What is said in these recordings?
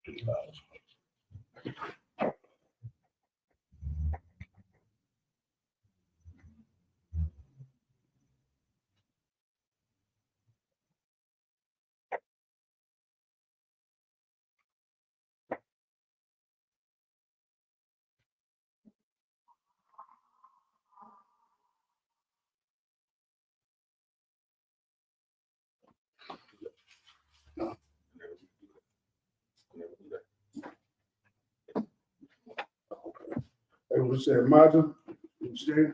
Everyone say, Imagine, you stand.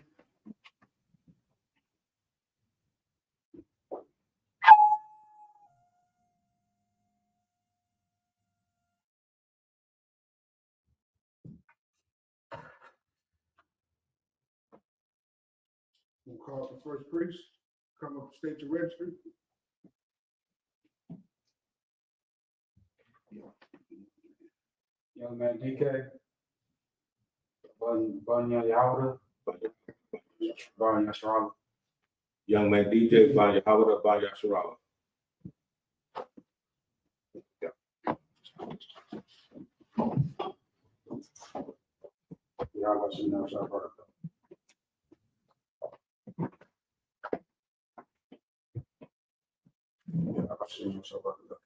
We'll call the first priest, come up, state your registry. Young man DK, Banya Yauda, Banya Sharala. Young man DJ, Banya Hawada, Banya Sharala. Yauda Shina Sharala. Yauda Shina Sharala.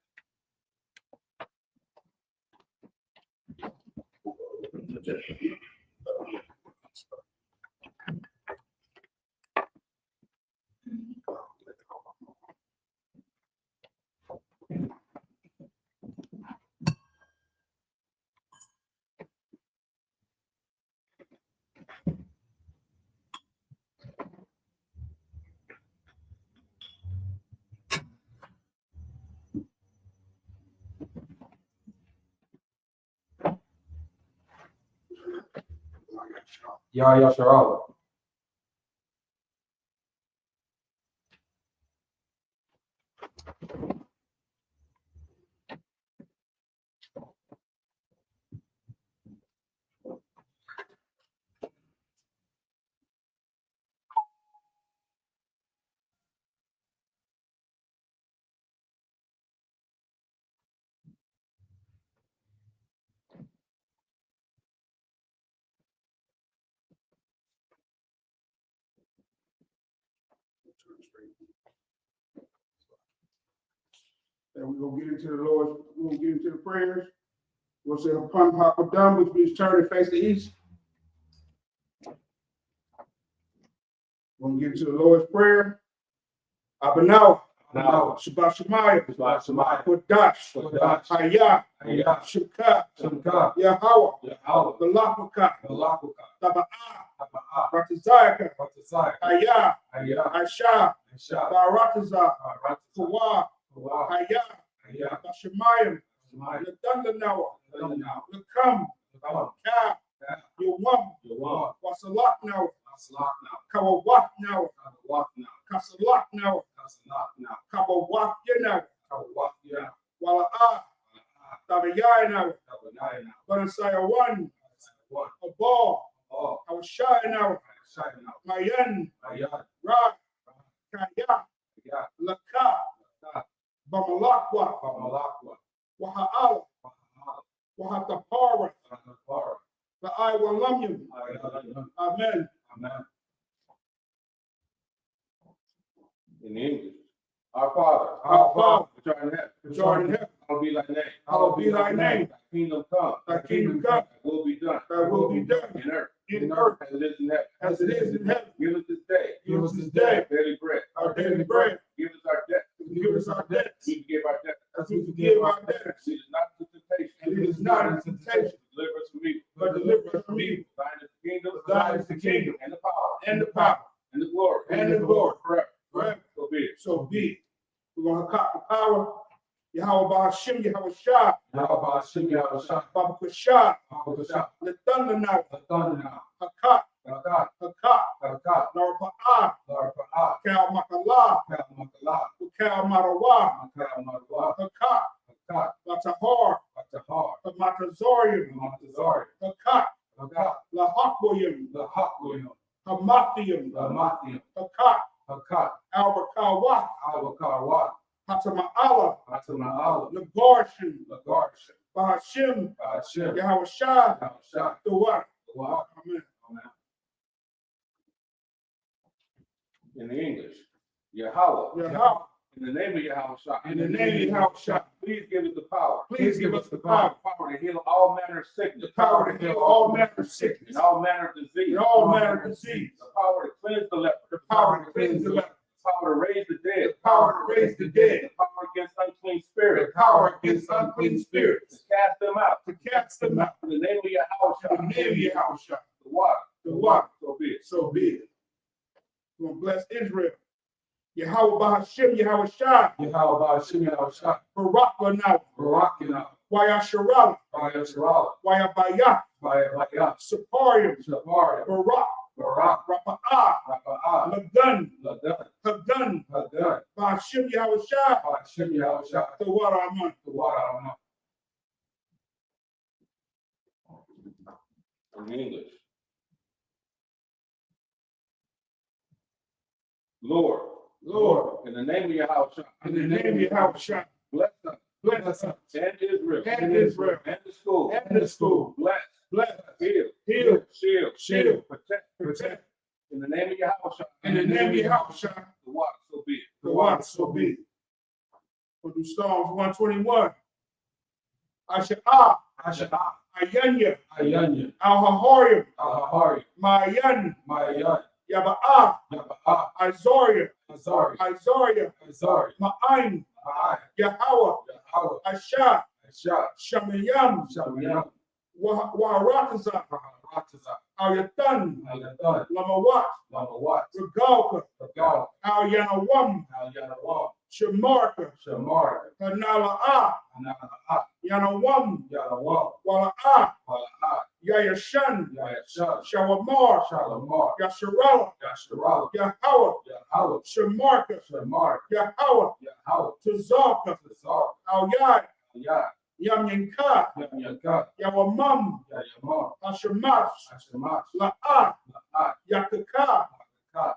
Yaya Sharala. And we're gonna get into the Lord's, we're gonna get into the prayers. We'll say upon Hapadam, which means turn and face the east. We're gonna get into the Lord's Prayer. Abanaw, Now, Shabbat Shemayah, Shabbat Shemayah, Kodash, Kodash, Hayah, Hayah, Shukah, Shamka, Yahweh, Yahweh, Balakaka, Malakuka, Taba'ah, Taba'a, Ratazayaka, Batazai, Hayah, Hayah, Aisha, Aisha, Baratazah, Ratazai, Kawah, Kawa, Hayah, Hayah, Bashemayim, Shemai, Ladandanawa, Now, Lakam, Kawa, Ka, Yawam, Yawa, Wasalak now, Aslak now, Kawawak now, Kawak now, Kasalak now, Kasalak now, Kawawak now, Kawak ya, Wala'ah, Tabiyai now, Kawanai now, Banasaya one, One, Abal, oh, Awashai now, Shai now, Mayan, Ayat, Ra, Kaya, Ya, Laka, Ta, Bamalakwa, Kamalakwa, Waha'ala, Wahatapara, Kamalakwa, La'ai Walamyam. Ayat, Amen. Amen. In English. Our Father, Our Father, which art in heaven, which art in heaven, hallowed be thy name. hallowed be thy name. Thy kingdom come, Thy kingdom come, thy will be done thy will be done in earth in earth as it is in heaven. as it is in heaven. Give us this day Give us this day our daily bread. our daily bread. Give us our debt. Give us our debts We forgive our debtors. as we forgive our debtors. Lead us not into temptation. And it is not into temptation, Deliver us from evil. but deliver us from evil. Thine is the kingdom, For thine is the kingdom, and the power, and the power, and the glory, and the glory, forever. forever. So be it. So be it. We're gonna cop the power. Yahweh Ba'ashim, Yahweh Shah, Yahweh Hashem, Yahweh Shah, Baba Kushah, Yahweh Shah, the thunder now, the thunder now, Hakat, Kakat, Hakat, Kakat, Narpa'ah, Lord Pa'ah, Kal Makalah, Kal Makalah, Kal Marawah, Kal Marwa, Hakat, Kakat, Latahar, Batahar, Hamatazorium, Matazari, Hakat, Kakat, Lahakwoyim, the Hakuyum, Hamathium, the Mathium, Hakat, Kakat, Albakawa, Awakawa, Hatama'ala, Atama'ala, Nagarshin, the Garshan, Bahashim, Hashem, Yahweh Shah, Yahushua, the water. the water. Amen. In the English, Yahweh. Yahweh, In the name of Yahweh Shah. in the name of Yahweh Shah, Please give us the power. please give us the power, Power to heal all manner of sickness. the power to heal all manner of sickness, And all manner of disease. and all manner of disease, The power to cleanse the leper. the power to cleanse the leper, The power to raise the dead. the power to raise the dead, The power against unclean the spirits. power against unclean To spirits, cast them out. to cast them out. In the name of Yahweh Shah. In the name of Yahweh Shah, The water. the water. So be it. So be it. We're going to bless Israel. Yahweh Bahashim, Yahweh Shah, Yahweh, Hashem, Yahushua, Barak Lanaw, Barakina, Wayasharala, Yahshua, Wayabayah, Bayah, Saparium, Shapar, Barak, Barak, Rapa'ah, Rapa'ah, Lagun, Ladan, Hagun, Hadan, Bahashim, Yahweh Shah, Hashem, Yahushua, the water Aman. the water. In English. Lord. Lord, In the name of Yahweh Shah. in the name of Yahweh Shah, Bless us. bless us And Israel. and Israel And the school. and the school. Bless. Bless, Heal. heal, Shield. shield, Protect. protect. In the name of Yahweh Shah. In the name of Yahweh Shah, The water. So be it. the water so be it. We'll do Psalms 121. Asha'ah, Asha, Ayanya, Ayanya, Al-Haharium, Ahari, Mayan, Maya, Yaba'ah, Yabaa, Isaiah, Azari, Isaiah, Azari, Ma'ain, Ma'ai, Yahweh, Yahweh, Ashah, Asha, Shamayam, Shamayam, Waharatazah, Rataza, Al-Yatan, Ayadan, Lamawat, Lamawat, Regalka, Regal, Al-Yanawam, Ayanawam, Shamarka, Shamar, Hanala'ah, Anaa, Yanawam, Yanawam, Wala'ah, Walaa, Yayashan, Yayashan, Shawamar, Shalamar, Yasharala, Yasharala, Yahweh, Yahweh, Shamarka, Shamar, Yahweh, Yahweh, Tazaka, Tazar, Al-Yad, Yah, Yamyanka, Yamyaka, Yawamam, Yayamam, Ashamash, Ashamash, La'ah, La'at, Yakaka, Ka,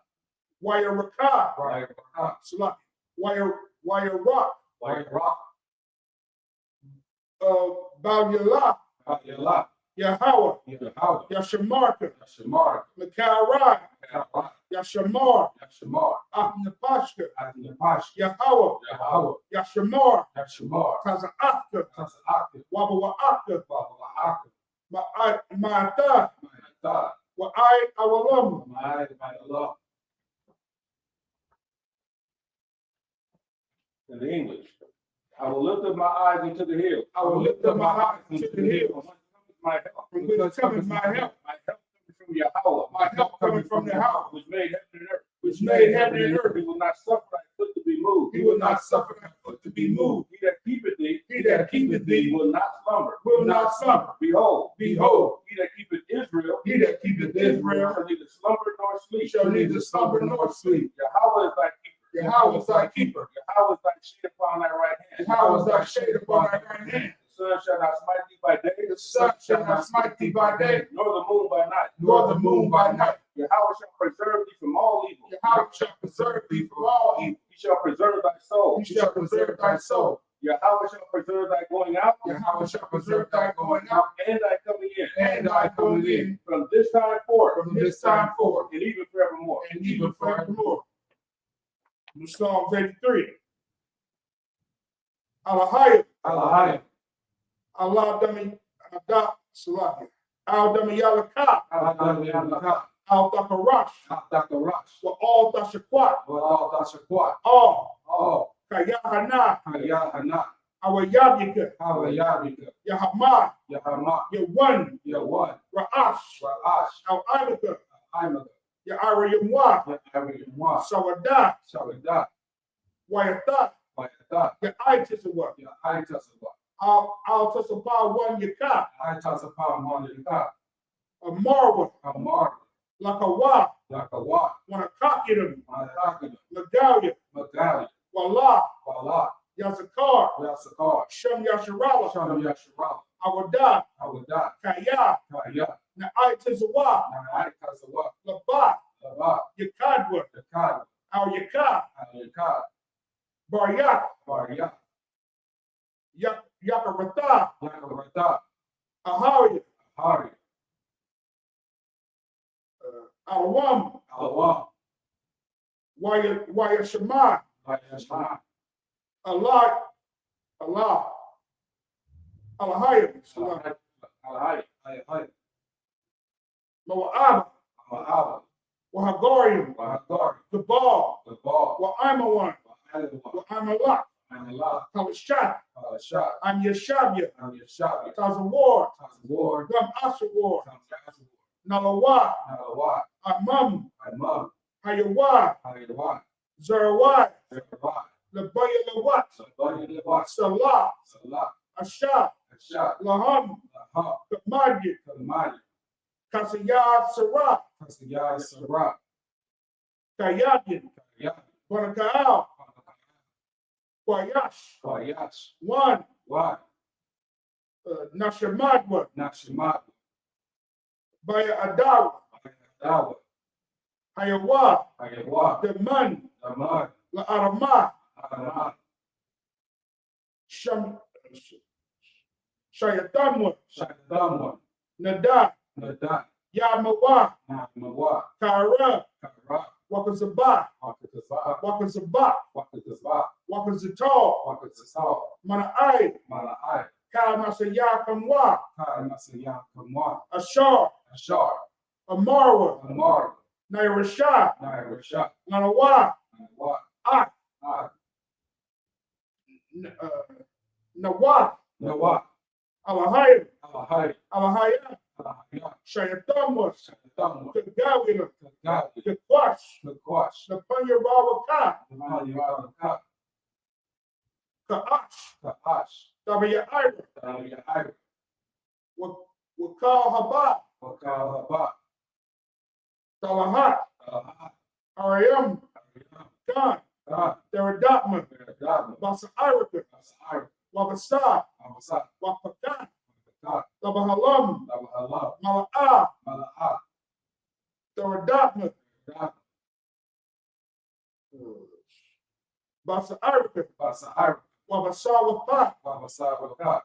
Wayaraka, Rayaka, Salak, Wayarak, Wayrock, Balyala, Yala, Yahweh, Yahweh, Yashamarka, Yashamar, Makarai, Yahweh, Yashamar, Yashamar, Apnapashka, Atnapash, Yahweh, Yahweh, Yashamar, Yashamar, Taza'aka, Tasa'aka, Wabawa'aka, Baba'aka, Ma'ata, Ma'ata, Wa'ai Awalam, Ma'ala, In the English. I will lift up my eyes into the hills. I will lift up my eyes into the hills. My help. From which cometh my help? My help coming from Yahweh. My help coming from Yahweh, Which made heaven and earth. which made heaven and earth. He will not suffer thy foot to be moved. He will not suffer thy foot to be moved. He that keepeth thee. He that keepeth thee Will not slumber. will not slumber. Behold. Behold, He that keepeth Israel. he that keepeth Israel Shall neither slumber nor sleep. shall neither slumber nor sleep. Yahweh is thy keeper. Yahweh is thy keeper. Yahweh is thy shade upon thy right hand. Yahweh is thy shade upon thy right hand. The sun shall not smite thee by day. The sun shall not smite thee by day, Nor the moon by night. nor the moon by night. Yahweh shall preserve thee from all evil. Yahweh shall preserve thee from all evil. He shall preserve thy soul. He shall preserve thy soul. Yahweh shall preserve thy going out. Yahweh shall preserve thy going out And thy coming in. and thy coming in From this time forth. from this time forth And even forevermore. and even forevermore. In Psalms 83. Alahaya, Alahai, Allah Dami Adah Salaki, Al Dami Yalaka, Alahai, Yamaka, Al Dakarash, Atakaras, wa all Dashakwat, Wal Dashakwat, all Oh, Kayahana, Hayahana, Awayabika, Hawayabika, Yahama, Yahama, Yawan, Yawan, Ra'ash, Ra'ash, Al Abika, Imaka, Ya'ariyamwa, Yaharimwa, Sawada, Sawada, Wayata, Wayata, Ya'aitisawa, Yaitasawa, Al Tasapa one Yaka, Aitasapa, Monika, a Marwa, Amar, Lakawa, Lakawa, Wanakakiram, Matakana, Lagalia, Magali, Wallah, Wala, Yazakar, Yasakar, Shem Yasharala, Sham Yashara, Awada, Awada, Kaya, Kaya, Na'aitisawa, Naikasawa, Labat, Lava, Yakadwa, Yakad, Al Yaka, Ayaka, Baryak, Barya, Yakarata, Yakarata, Ahaya, Hari, Alawam, Alawam, Waya Shema, Vayashma, Allah, Alahaya, Alahai, Alahai, Moab, Ma'aba, Wahagorium, Wahagari, Gabal, the ball, Wa'amawan, Wahalawa, Wa'amalak, Manala, Kalishat, Shah, I'm Yeshabia, Yashabi, Tazawar, War, Gum Asawar, Tamsasu, Nalawa, Nalawa, Amam, Imam, Hayawa, Haywa, Zerawai, Zerwa, Labaya Lawat, Sabani Lewat, Salah, Salah, Ashah, Shah, Laham, Laha, Kamadji, Kamali, Kasayad Sarah, Kasiyah, Sarah, Kayadin, Kaya, Banakaal, Kwayash, Kwayash, Wan, Wa, Nashamadwa, Nakshimat, Baya Adawa, Dawa, Hayawa, Haywa, Deman, Damar, La Arama, Arama, Shayatamwa, Shakdamwa, Nada, Nada, Yamawa, Namawa, Kara, Kara, Wakazaba, Wakatazah, Wakazaba, Wakatazah, Wakazatal, Wakatazah, Manai, Malai, Kamasaya Kamwa, Kai Masaya Kamwa, Ashar, Ashar, Amarwa, Amar, Nairashah, Nairasha, Nanawa, Wa, Ak, Nawat, Nawa, Alahaya, Alahai, Alahaya, Alahaya, Shayatamwa, Shakdamwa, Kagawila, Kagabi, Kakwash, Kakwash, Napanya Rawaka, Namayaka, Kaash, Kaash, Tabaya Ira, Daya, Wakal Haba, Wakalaba, Talahat, Alaha, Ariam, Khan, Ka, Teradatma, Dama, Basa Irika, Asar, Wabasa, Amasa, Wapakan, Ka, Tabahalam, Labahala, Mala'a, Malaha, Teradatma, Dama, Basa Irika, Basahar, Wabasa Wapa, Wabasa, Waka,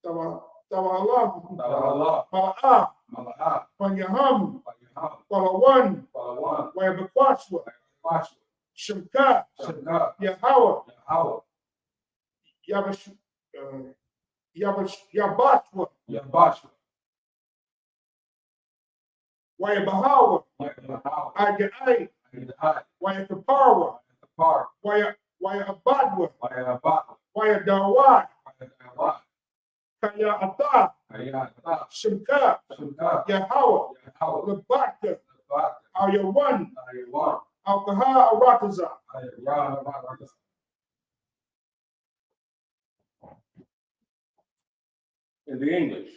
Tabahalam, Labahala, Mala'a, Malaha, Panyaham, Payaham, Palawan, Palawan, Wabakwashwa, Wash, Shimka, Shamka, Yahawa, Yahawa, Yabatwa, Yabash, Wayabahawa, Yahawa, Agai, Yahai, Wayakaparwa, Par, Wayabadwa, Wayabat, Wayadawa, Wayabat, Kaya Ata, Ayata, Shimka, Shamka, Yahawa, Yahawa, Labaka, Bat, Ayawan, Ayawan, Alkaha Arataza. Ayawan, In the English,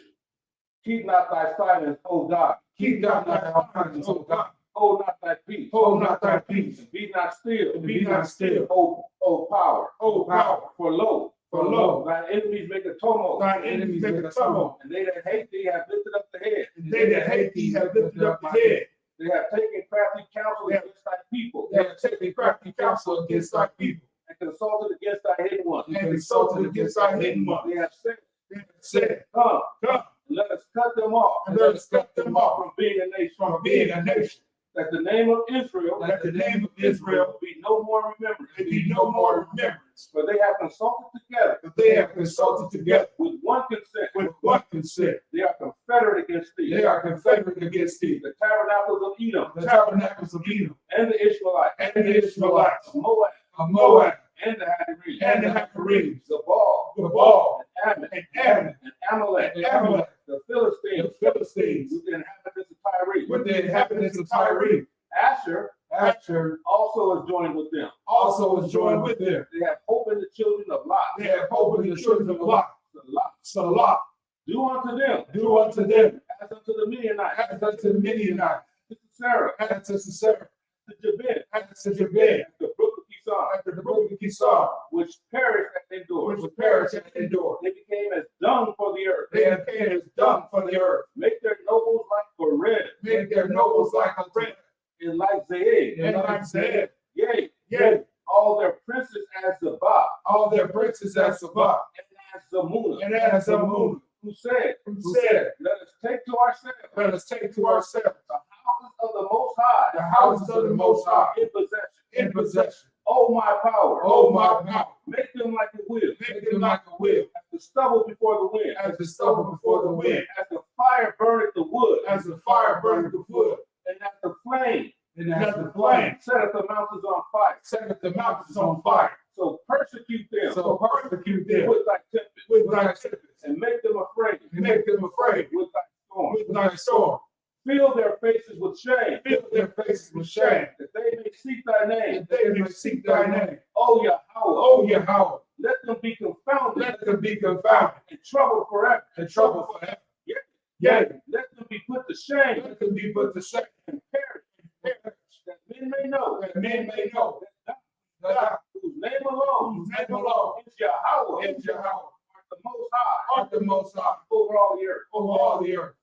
keep not thy silence, O God. Keep not thy silence, O God. Hold not thy peace. Hold not thy peace. And be not still. And be not still. O power. O power, For lo, For lo, thine enemies make a tumult. thine enemies make a tumult, And they that hate thee have lifted up the head. and they that hate thee have lifted up the head. They have taken crafty counsel against thy people. they have taken crafty counsel against thy people, And consulted against thy hidden ones. And consulted against thy hidden ones. They have said, They have said, come, come, let us cut them off. and let us cut them off From being a nation. from being a nation, That the name of Israel that the name of Israel be no more remembered. may be no more remembrance. For they have consulted together But they have consulted together with one consent. with one consent. They are confederate against thee. they are confederate against thee. The tabernacles of Edom The tabernacles of Edom and the Ishmaelites, And the Ishmaelites, of Moab of Moab and the Hagarenes, and the Hagarenes, Zabal, Gabal, and Ammon, and Ammon, and Amalek, and Amalek, the the Philistines, Philistines, with the inhabitants of Tyre. with the inhabitants of Tyre. Asher Asher also is joined with them. also was joined with them. They have hope in the children of Lot. They have hope in the children of Lot. Lot. Salah, Do unto them do unto them as unto the Midianites, as unto the Midianites, to Sarah, as unto Sarah, to Jabin, as unto Jabin, the brook of Kishon, after the brook of Kishon, which perished at Endor. which was perished at Endor. They became as dung for the earth. They have came as dung for the earth. Make their nobles like for red, Make their nobles like unto red, and like Zaid. and like Zed. Yea, Yea, all their princes as Zabah, all their princes as Sabah, and asked Zamuna, and asked Zamuna, who said, who said, let us take to ourselves let us take to ourselves the houses of the Most High the houses of the Most High in in possession. Oh, my power. Oh, my power, Make them like a wheel, make them like a wheel, as the stubble before the wind, as the stubble before the wind, as the fire burneth the wood, as the fire burneth the wood, and as the flame and as the flame setteth the mountains on fire. setteth the mountains on fire. So persecute them So persecute them with thy tempest, with thy tempest, and make them afraid and make them afraid with thy storm. with thy storm. Fill their faces with shame, Fill their faces with shame, that they may seek thy name. that they may seek thy name. O Yahweh, O Yahweh, let them be confounded let them be confounded and troubled forever. and troubled forever. Yea, Yea, let them be put to shame let them be put to shame and perish, that men may know that men may know that that thou, thou, whose name alone whose name alone is Yahweh, is Yahweh, art the Most High art the Most High over all the earth. over all the earth.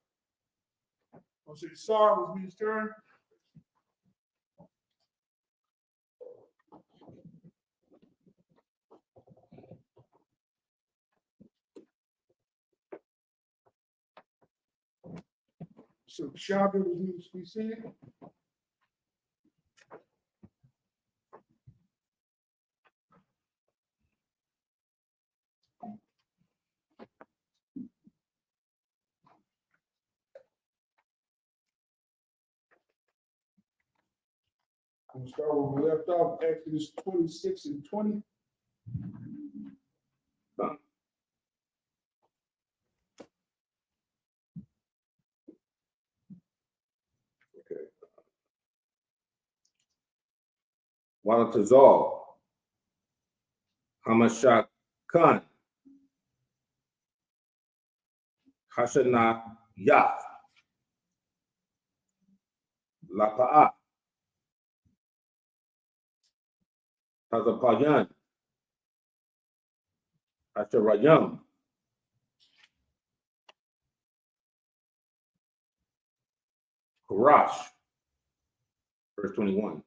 So the Tsar was his turn. So Shabbat was needs to be seen. I'm gonna start where we left off, Exodus 26 and 20. Walatazal, Hamashak Khan, Hashana Yath, Lapa'a, Hazapayan, Asherayam, Karash, verse 21.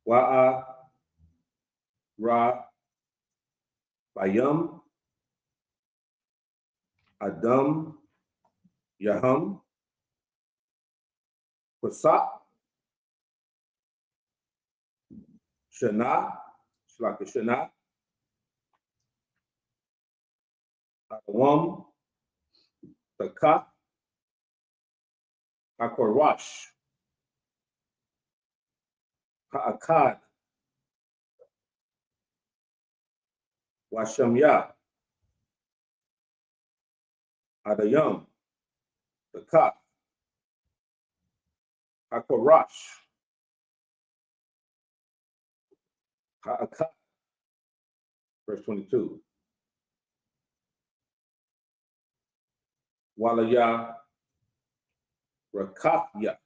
Wa'a Ra Bayam Adam Yaham Kwasak Shana Shlaka Shana Awam Takat Hakorash Ha'akad Washamya Adayam Takat Hakorash Ha'akad, verse 22. Walaya Rakafya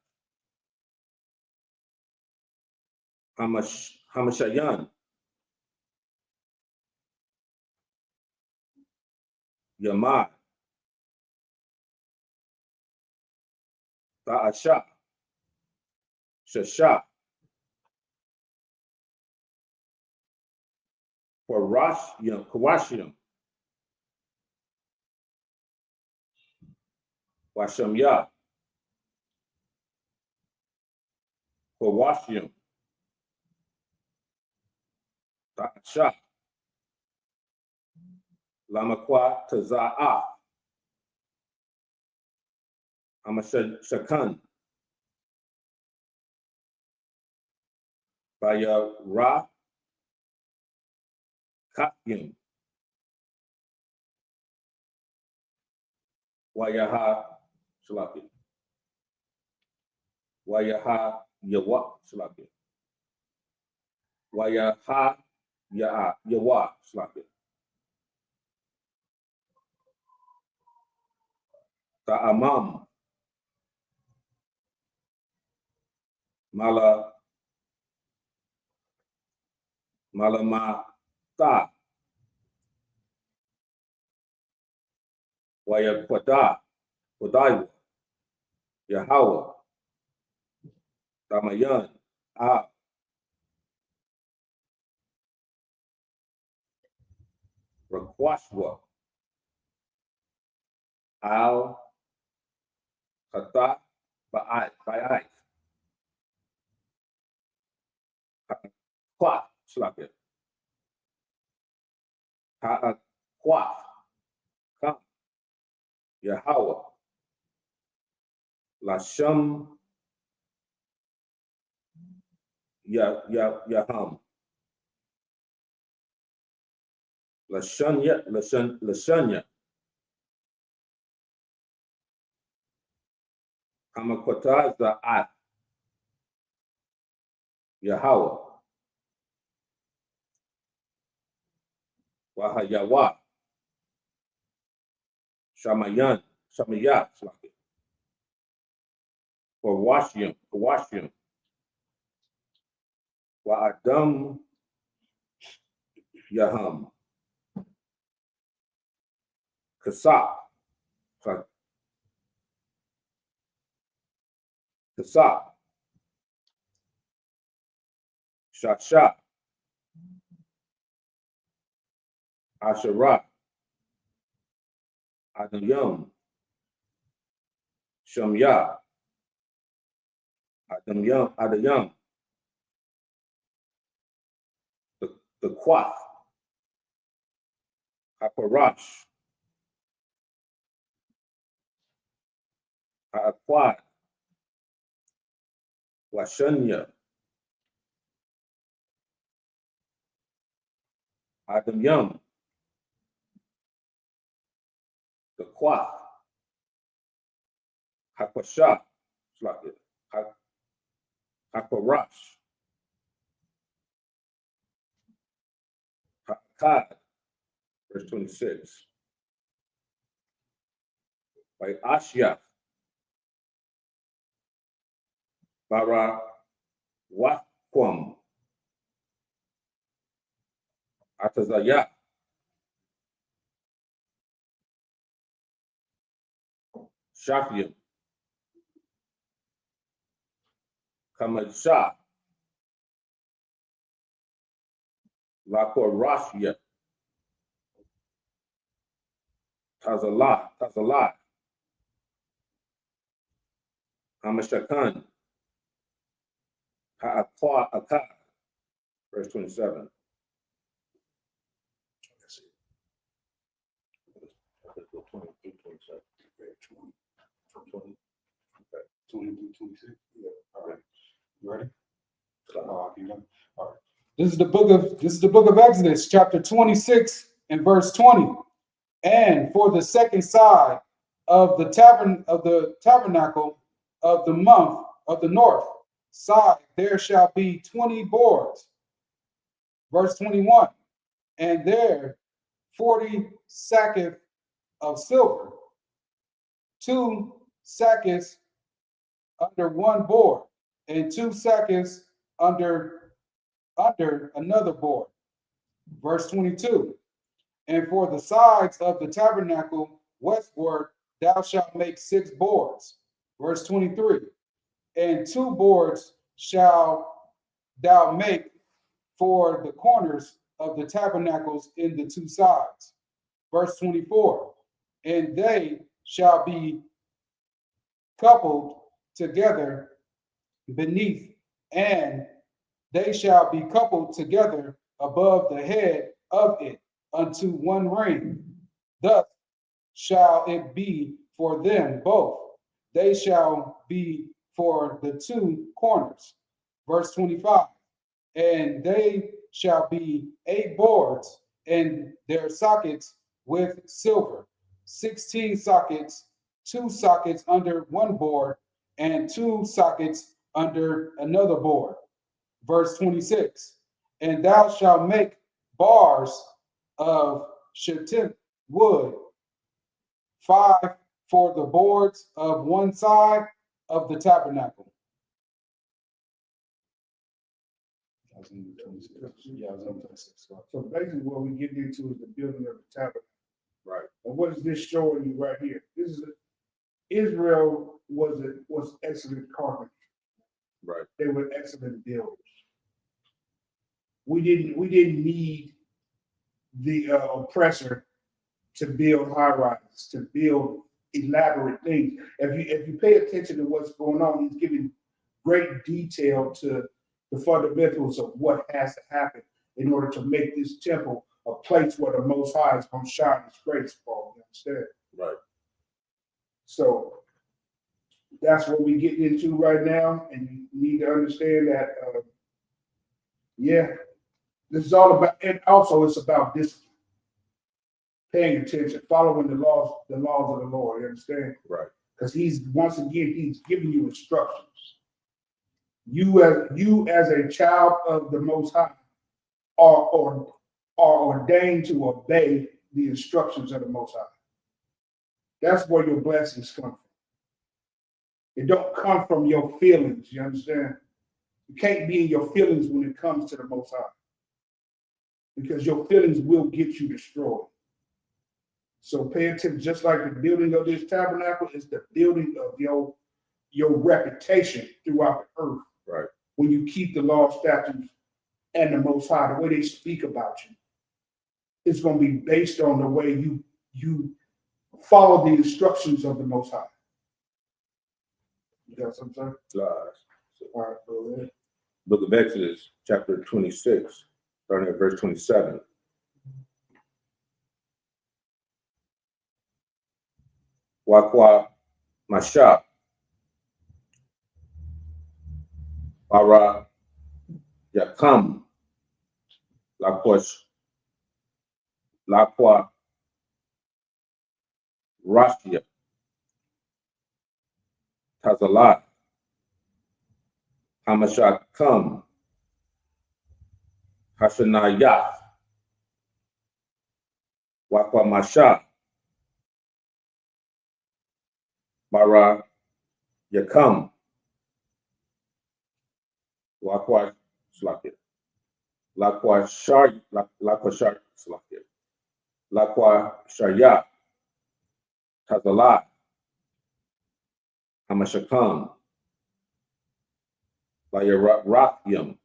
Hamashayan Yamad Ta'asha Shasha Kawashim Washamya Kawashim Ta'asha Lamakwa Taza'a Hamashakan Baya Ra Kakyim Wayaha Shalaki Wayaha Yawa Shalaki Wayaha Yawa Shalaki Ta'amam Malamata Wayakwada Kodaiwa Yahweh Tamayan Rakwashwa. Al Kata Ba'ai. Kwaf, Slakia. Kwaf, Kam, Yahweh, Lasham, Yaham, Lashanya, Hamakwata Za'at, Yahweh, Wahayawa, Shamayat, Slakia. For Washium, Wa Adam Yaham, Kasap, Shasha, Asherah, Adayam, Shamya, Adayam, the Quath, Haparash, Ha'akwad, Washanya, Adayam, the Quath, Hakwasha, Hakwarash, Hakad, verse 26. By Ashyaf, Bara Wakwam, Atazayah, Shafim, Kamadshah, Lakorashia, Tazalah, Hamashakan, Ha'akwa Akad, verse 27. That's it. 20 through 27. Okay, 20. From 20. Okay. 20 through 26. Yeah. All right. You ready? All right. This is the book of Exodus, chapter 26 and verse 20. And for the second side of the tabernacle of the month of the north side, there shall be 20 boards. Verse 21. And there 40 sackets of silver, 2 sackets under one board, and 2 sackets under another board. Verse 22. And for the sides of the tabernacle westward, thou shalt make 6 boards. Verse 23. And 2 boards shalt thou make for the corners of the tabernacles in the 2 sides. Verse 24. And they shall be coupled together beneath, and they shall be coupled together above the head of it unto one ring. Thus shall it be for them both. They shall be for the 2 corners. Verse 25. And they shall be 8 boards, and their sockets with silver, 16 sockets, 2 sockets under one board, and 2 sockets under another board. Verse 26. And thou shalt make bars of shittim wood, 5 for the boards of one side of the tabernacle. So basically what we get into is the building of the tabernacle. Right. And what is this showing you right here? This is Israel was excellent carpenters. Right. They were excellent builders. We didn't need the oppressor to build high rises, to build elaborate things. If you pay attention to what's going on, he's giving great detail to the fundamentals of what has to happen in order to make this temple a place where the Most High is going to shine His grace upon. You understand? Right. So that's what we get into right now, and you need to understand that. Yeah, this is all about, and also it's about discipline, paying attention, following the laws of the Lord. You understand? Right. Because he's giving you instructions. You as a child of the Most High are ordained to obey the instructions of the Most High. That's where your blessings come from. It don't come from your feelings. You understand? You can't be in your feelings when it comes to the Most High, because your feelings will get you destroyed. So pay attention. Just like the building of this tabernacle is the building of your reputation throughout the earth. Right. When you keep the law, statutes, and the Most High, the way they speak about you, it's going to be based on the way you follow the instructions of the Most High. You got something? Lies. All right, go ahead. Book of Exodus, chapter 26, starting at verse 27. Wakwa Masha Bara Yakam Lakwa Rashia Tazalat Hamashakam Hashanayah Wakwa Masha Bara Yakam Lakwa Slakit Lakwa Shar Slakit Lakwa Shaya Tazalat Hamashakam Vayarakyam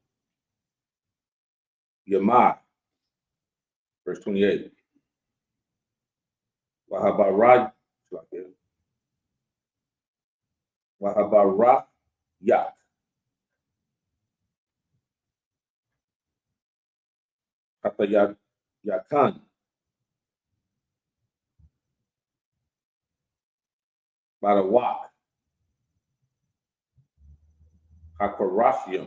Yamah, verse 28. Wahabaraj Wahabarayak Hatayak Yakan Barawak Hakarashium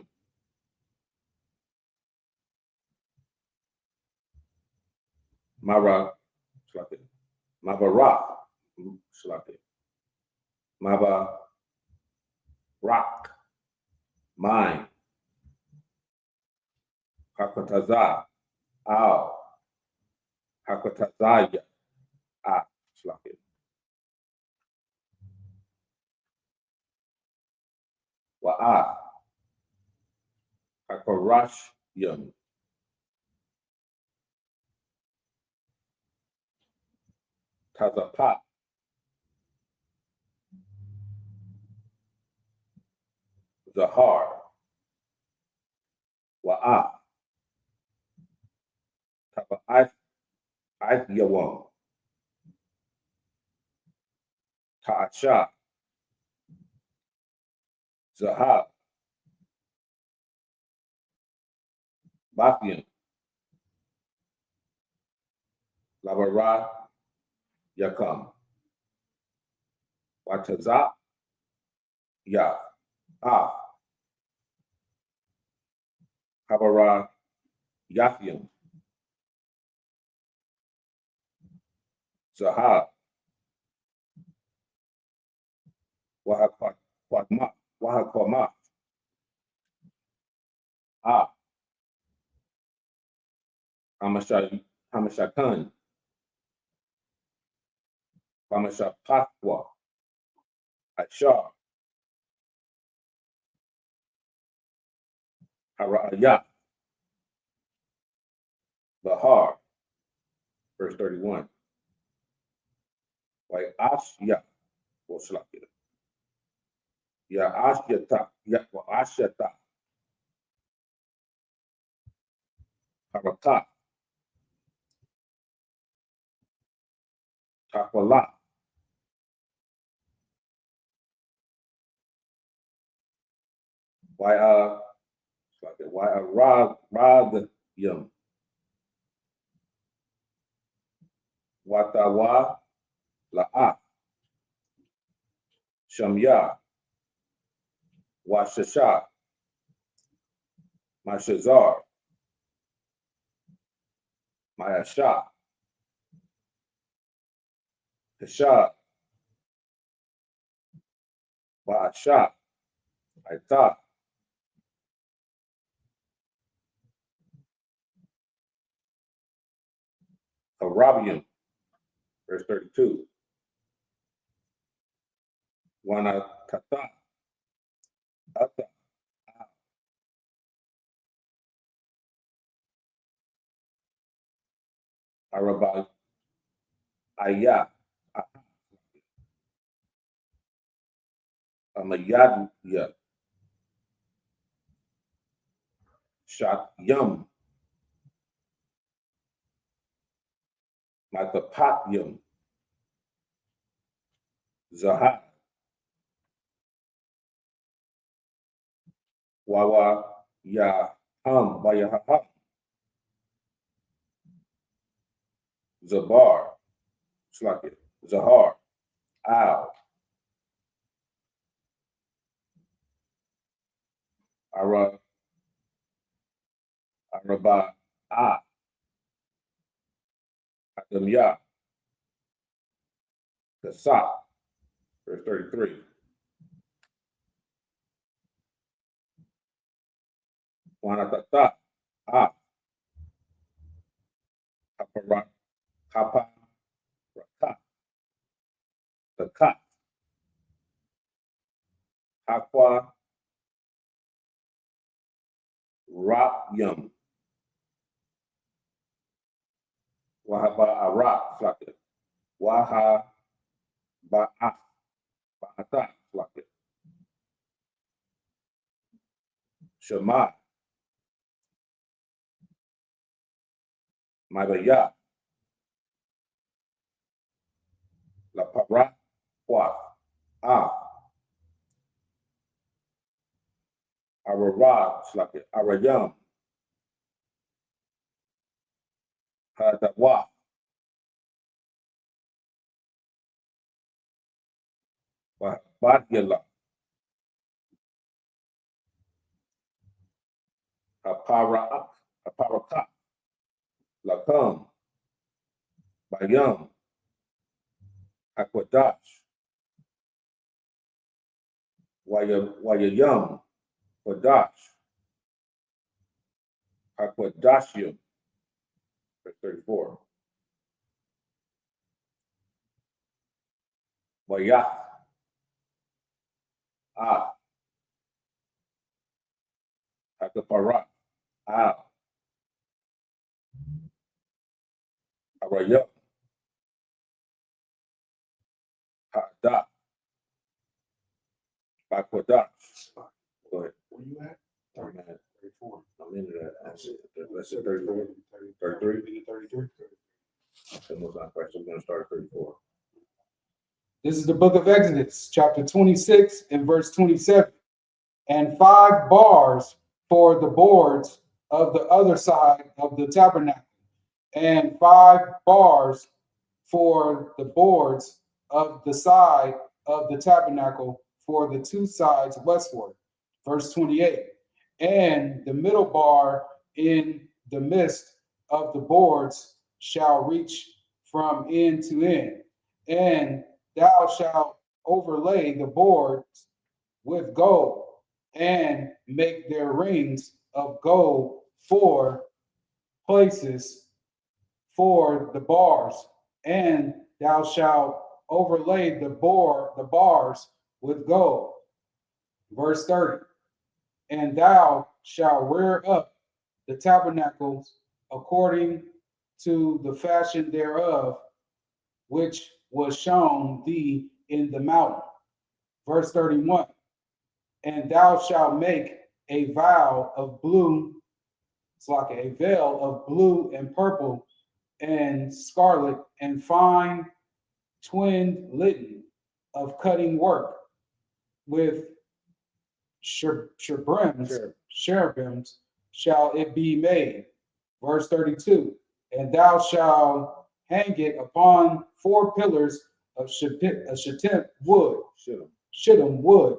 Mara Mabarak Mabarak Mine Hakataza Al Hakatazaya Slakit Wa'at Hakarashium Tazapat Zahar Wa'at Taba Yawam Ta'asha Zahab Bathian Labara Yakam Wataza Ya Habara Yathium Zahab Wahakwama Hamashakan Hamashapakwa Ashar Harayat Bahar, verse 31. Why Ashya was slakir. Ya Ashyata, Ya Ashyata, Harakat, Kapala. Rag Yum. Watawa La'a. Shamya. Washasha. Mashazar. Mayasha. Kasha. Ba'asha. Aita. Arabian. Verse 32. Wanatata. Ata. Araba. Aya. Amayadya. Shat Yum. Matapatyum. Zaha. Wawa Ya Hum Bayaham. Zabar. Slakit. Zahar. Al. Araba A. Adamya. Kasat. Verse 33. Wanatata. A. Kaparat. Kapa. Raka. The kat. Aqua. Yum. Wahaba Arak. Slakit. Waha Ba'af. Ba'ata. Slakit. Shema. Mabaya. La Para. Wa. Ararad. Slakit. Arayam. Hadawa. Badyala. Aparaka. Lakam. Bayam. Aquadash. Wayayam. Quadash. Aquadashium. Verse 34. Wayah. Akaparat. Arayam. Hada. Aquadash. Go ahead. Where you at? 34. I'm into that. Let's say 34. 33. 33. So most not correct. So we're going to start at 34. This is the book of Exodus, chapter 26 and verse 27. And 5 bars for the boards of the other side of the tabernacle, and 5 bars for the boards of the side of the tabernacle for the 2 sides westward. Verse 28. And the middle bar in the midst of the boards shall reach from end to end, and thou shalt overlay the boards with gold, and make their rings of gold 4 places for the bars, and thou shalt overlay the bars with gold. Verse 30. And thou shalt rear up the tabernacles according to the fashion thereof, which was shown thee in the mountain. Verse 31. And thou shalt make a vow of blue, it's like a veil of blue and purple and scarlet and fine twin litten of cutting work with cherubims shall it be made. Verse 32, and thou shalt hang it upon 4 pillars of shittim wood,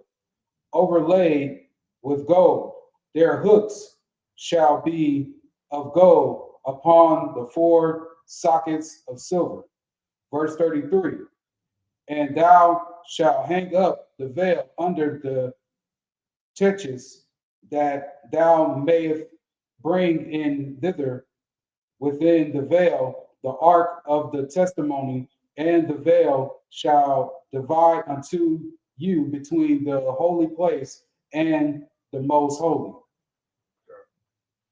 overlaid with gold. Their hooks shall be of gold upon the 4 sockets of silver. Verse 33, and thou shalt hang up the veil under the churches, that thou mayest bring in thither within the veil the ark of the testimony, and the veil shall divide unto you between the holy place and the most holy.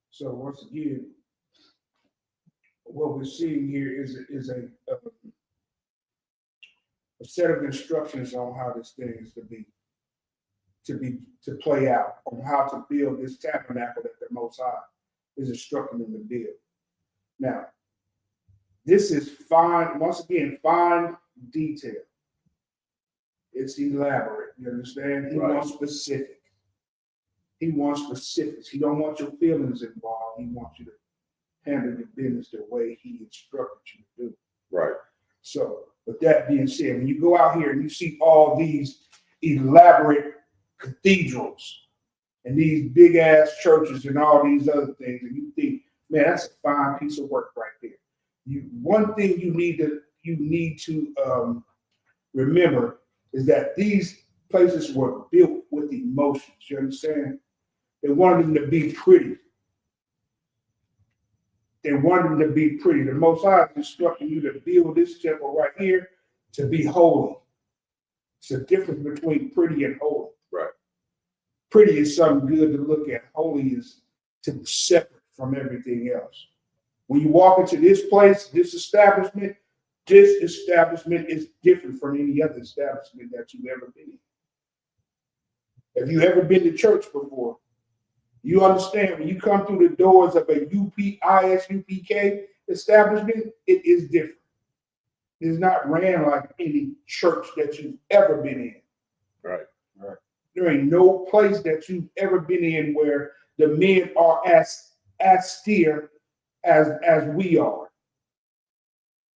So once again, what we're seeing here is a set of instructions on how this thing is to play out, on how to build this tabernacle that the Most High is instructing them to build. Now, this is fine, once again, fine detail. It's elaborate, you understand? He Right. wants specific. He wants specifics. He don't want your feelings involved. He wants you to handle your business the way he instructed you to do. Right. So, with that being said, when you go out here and you see all these elaborate cathedrals and these big ass churches and all these other things, and you think, man, that's a fine piece of work right there. One thing you need to remember is that these places were built with emotions. You understand? They wanted them to be pretty. They wanted them to be pretty. The Most High is instructing you to build this temple right here to be holy. It's a difference between pretty and holy. Right. Pretty is something good to look at. Holy is to be separate from everything else. When you walk into this place, this establishment is different from any other establishment that you've ever been in. Have you ever been to church before? You understand when you come through the doors of a ISUPK establishment, it is different. It's not ran like any church that you've ever been in. Right. Right. There ain't no place that you've ever been in where the men are as austere as we are,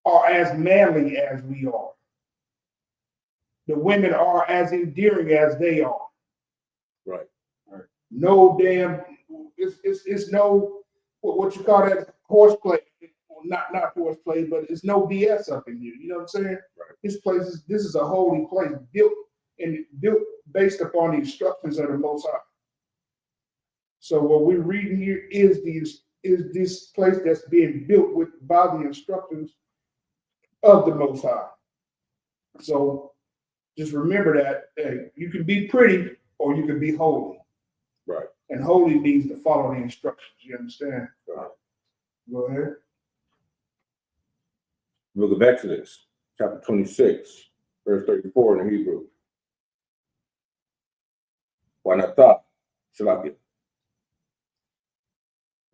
or as manly as we are. The women are as endearing as they are. Right. No damn, it's no what you call that horseplay. Not horseplay, but it's no BS up in here. You know what I'm saying? Right. This is a holy place built based upon the instructions of the Most High. So what we're reading here is this place that's being built by the instructions of the Most High. So just remember that you can be pretty or you can be holy. Right. And holy means to follow the instructions. You understand? Right. Go ahead. Book of Exodus, chapter 26, verse 34 in the Hebrew. Wanata, Shalakit.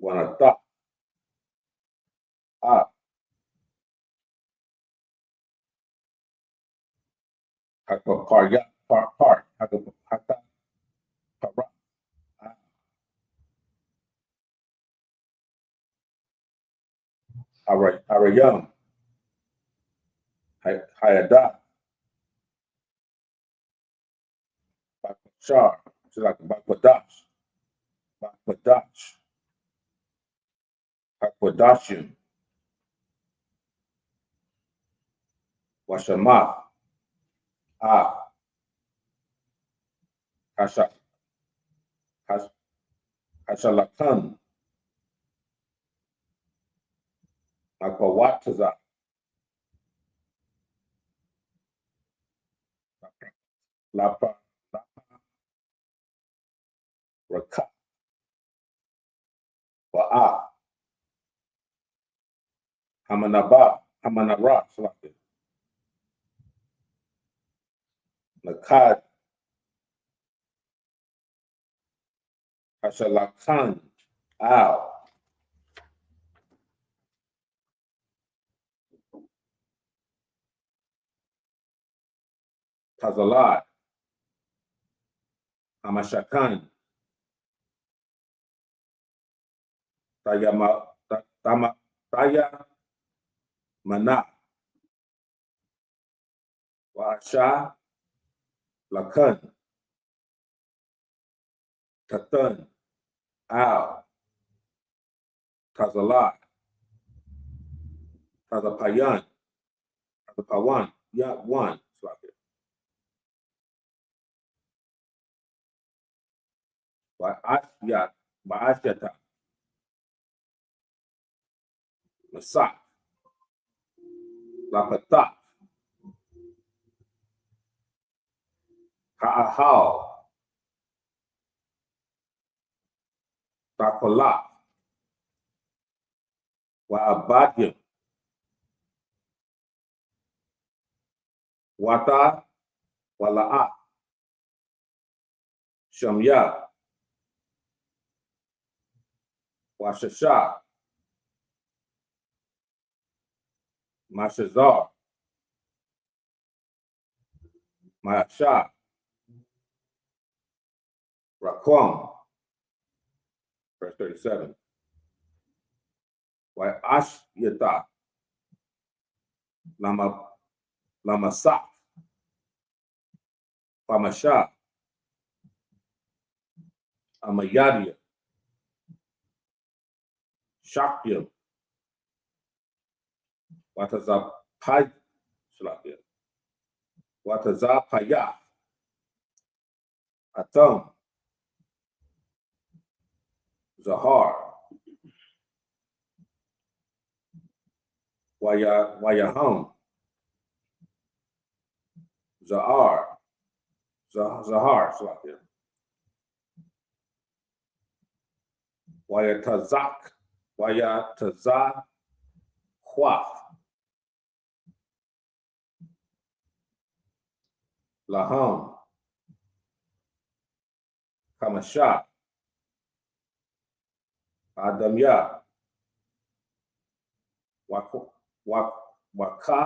Wanata. Hakaparya, Haka, Arayam, Hayada, Bakashar, Bakwadash, Hakwadashim, Washama, Hashalakan, Makwataza, Lapa, Raka, Wa'a, Hamanara, Nakad, Hashalakan, Al, Tazalad, Hamashakan, Taya Mana, Waasha, Lakan, Tatan, Al, Tazalad, Tazapayan, Tazapawan, Ya one, Ba'asyata, Masak, Lapata, Ka'ahal, Takola, Wa'abadyam, Wata, Wala'a, Shamya, Washasha, Mashazar, Maasha, Raquam, verse 37. Wa'ashyata, Lamasak, Pamasha, Amayadia, Shakyam, Watazapaya, Atam, Zahar, Wayaham, Zahar, Wayatazah, Hwaf, Laham, Kamasha, Adamya, Waka,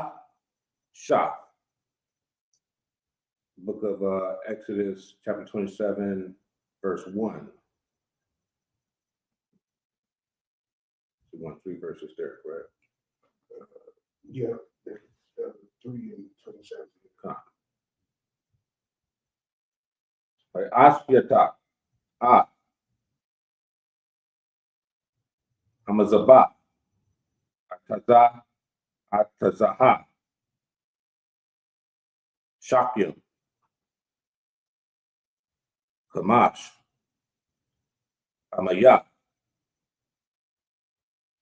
Shah. Book of Exodus, chapter 27, verse 1. 3 verses there, correct? Yeah, 3 and 27. Ashyata, Hamazabah, Atazaha, Shakyam, Kamash, Amaya,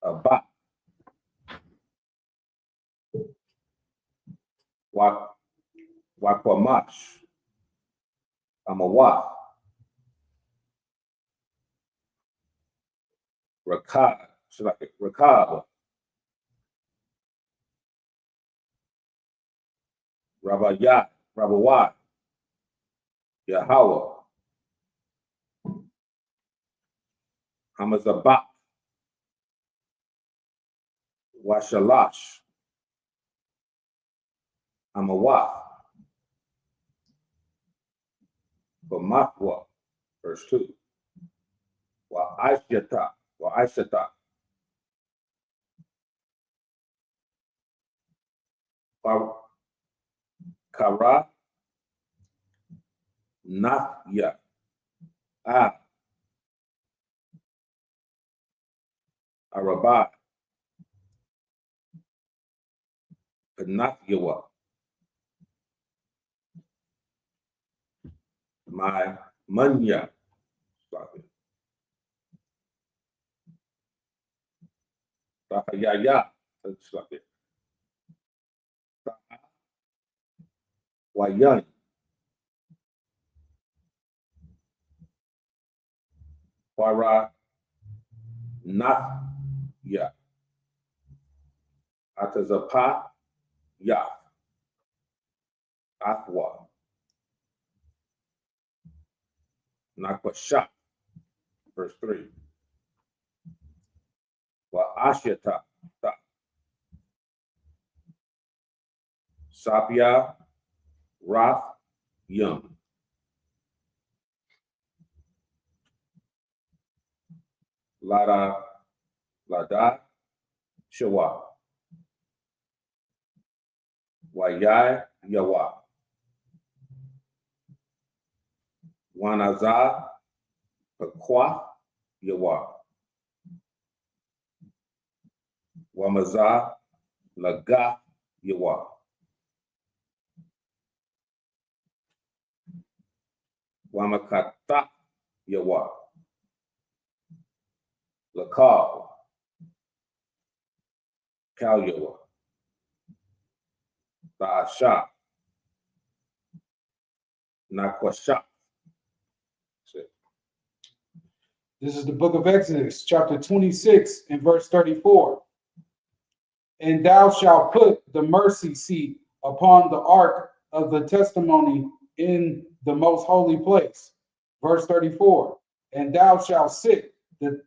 Abba, Wakwamash, Amawa, Rakab, Rabawat, Yahweh, Hamazabah, Washalash, Amawa, Bamakwa, verse 2. Wa'ashata, Kara, Nathya, Arabah, Nathyawa, my Munya, Yaya, Wayan, Wara, Nathya, Atazapa, Ya, Athwa, Nakwasha, verse 3. Wa'ashyata, Sapia, Rath, Yum. Lada, Lada, Shawa. Wayai, Yawa. Wanaza, Pakwa, Yawa. Wamaza, Laga, Yawa. Wamakata, Yawa. Lakal, Kal Yawa. Baasha, Nakwasha. This is the book of Exodus, chapter 26 and verse 34. And thou shalt put the mercy seat upon the ark of the testimony in the most holy place. Verse 34. And thou shalt sit the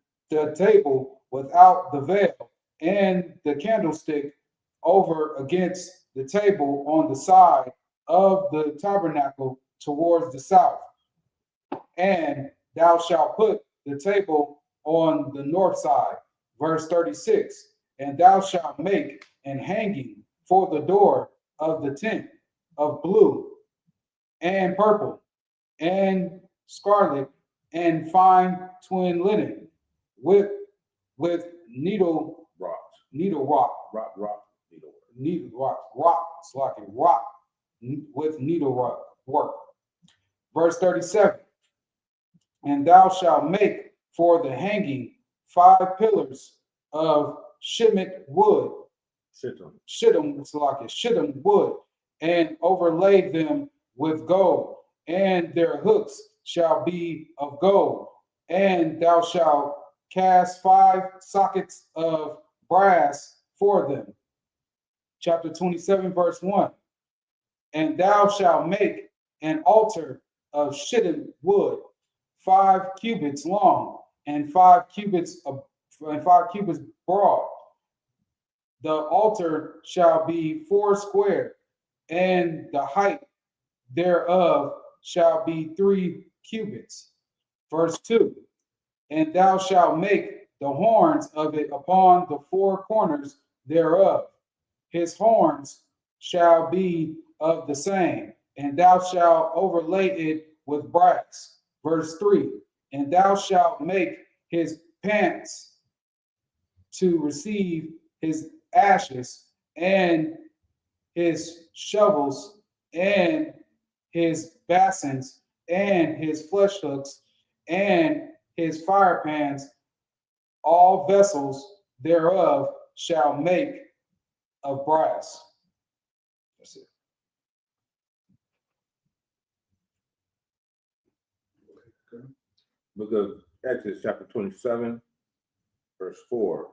table without the veil, and the candlestick over against the table on the side of the tabernacle towards the south. And thou shalt put the table on the north side. Verse 36. And thou shalt make an hanging for the door of the tent of blue and purple and scarlet and fine twin linen with needle Rock, needle rock needle. rock with needle rock work. Verse 37. And thou shalt make for the hanging 5 pillars of shittim wood, shittim wood, and overlay them with gold, and their hooks shall be of gold. And thou shalt cast 5 sockets of brass for them. Chapter 27, verse 1. And thou shalt make an altar of shittim wood, 5 cubits long and 5 cubits broad. The altar shall be 4 square, and the height thereof shall be 3 cubits. Verse 2. And thou shalt make the horns of it upon the 4 corners thereof. His horns shall be of the same, and thou shalt overlay it with brass. Verse 3. And thou shalt make his pants to receive his ashes, and his shovels, and his basins, and his flesh hooks, and his fire pans. All vessels thereof shall make of brass. That's it. Book of Exodus, chapter 27, verse 4.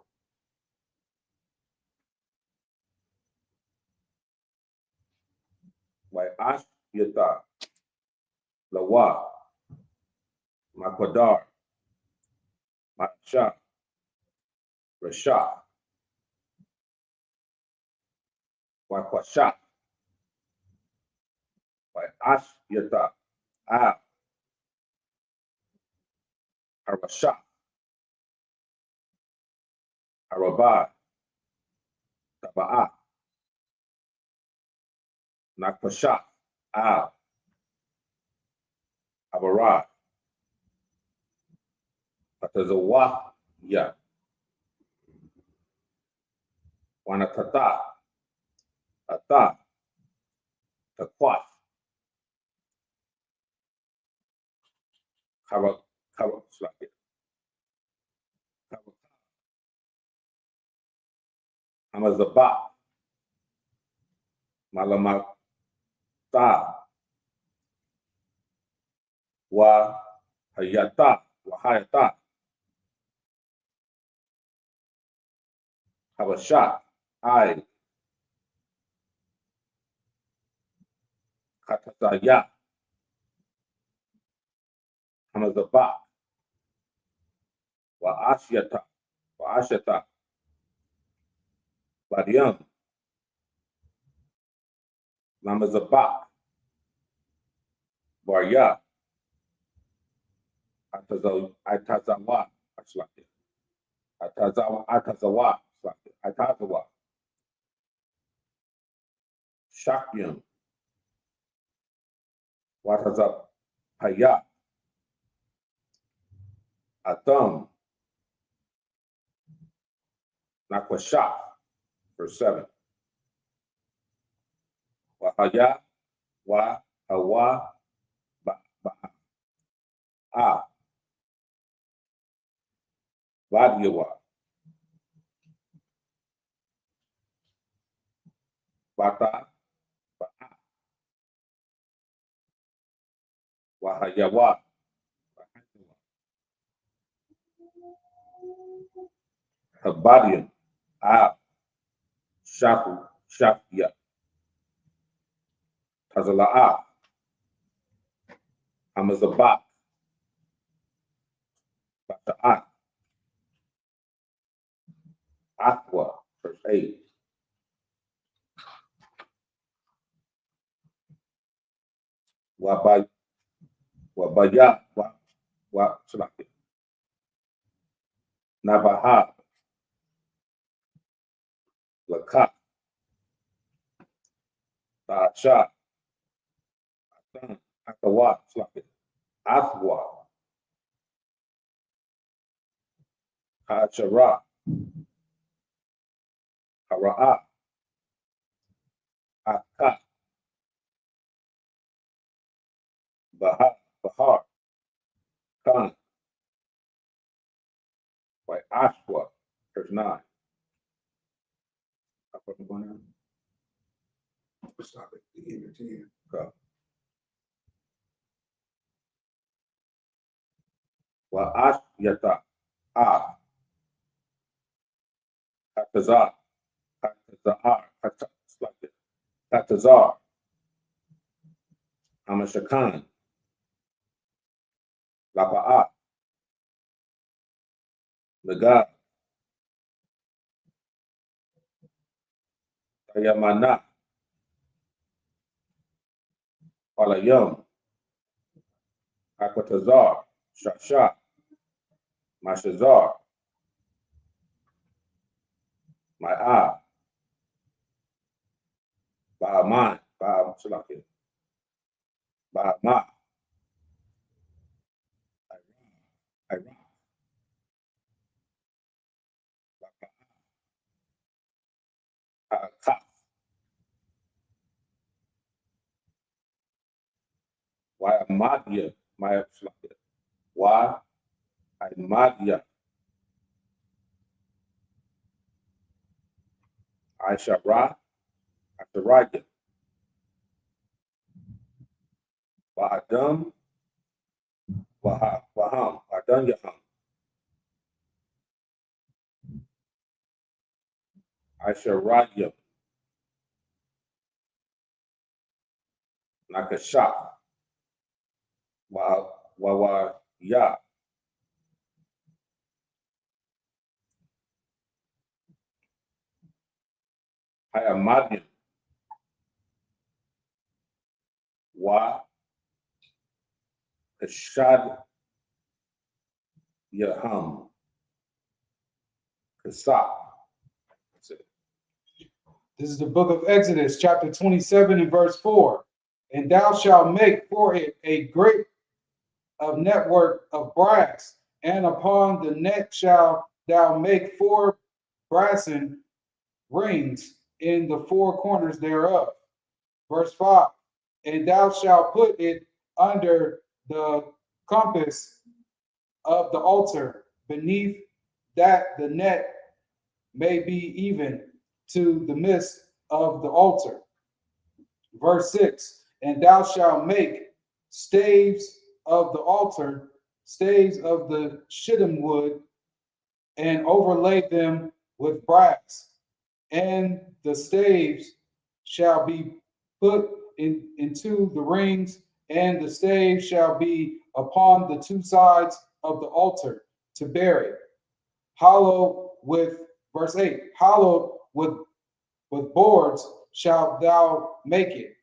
Wa'ash yata, lawa, makwadar, maksha, rasha, wakwasha, wa'ash yata, harasha, harabah, taba'a, nakwasha, abarah, patazawah, ya, wanatata, ata, takwaf, hamazaba, malamata, wa hayata, habasha, I, katataya, hamazaba, wa'ashata, Badiam, Lamazabak, Barya, Atazawa, Atazawa, Shakyam, Watazapaya, Atham, Nakwashak, verse 7. Wahaya, Wa, Hawa, Ba, Vadiyawa, Bata, Wahayawa, Habadian, Shaku, Shafya, Tazala'a, Hamazabak, Bata'at, Aqua, verse 8. Wabaya, Nabaha, Lakat, Ba'asha, Akawa, Athwa, Hachara, Hara'a, Akat, Bahar, Khan, by Ashwa, verse 9. Stop at the end of 10. Go. Wa Ashyata, Hatazar, Hatazar, Hamashakan, Lapa'at, Nagad, Tayamana, Palayam, Akwatazar, Shasha, Mashazar, Ma'ah, Ba'aman, Ba'ama, Iran, Kaf, Wa'amadia, Wa'amadia, Aishara, Asharaya, Wa'adam, Waham, Adan Yaham, Aisharaya, Nakasha, Wawaya, Hayamadian, Wa Kashad Yaham, Kasa. That's it. This is the book of Exodus, chapter 27 and verse 4. And thou shalt make for it a great of network of brass, and upon the net shalt thou make 4 brassen rings in the 4 corners thereof. Verse 5. And thou shalt put it under the compass of the altar, beneath that the net may be even to the midst of the altar. Verse 6. And thou shalt make staves of the altar, staves of the shittim wood, and overlay them with brass. And the staves shall be put into the rings, and the staves shall be upon the 2 sides of the altar to bear it. Hollow with, verse 8, hollow with boards shalt thou make it,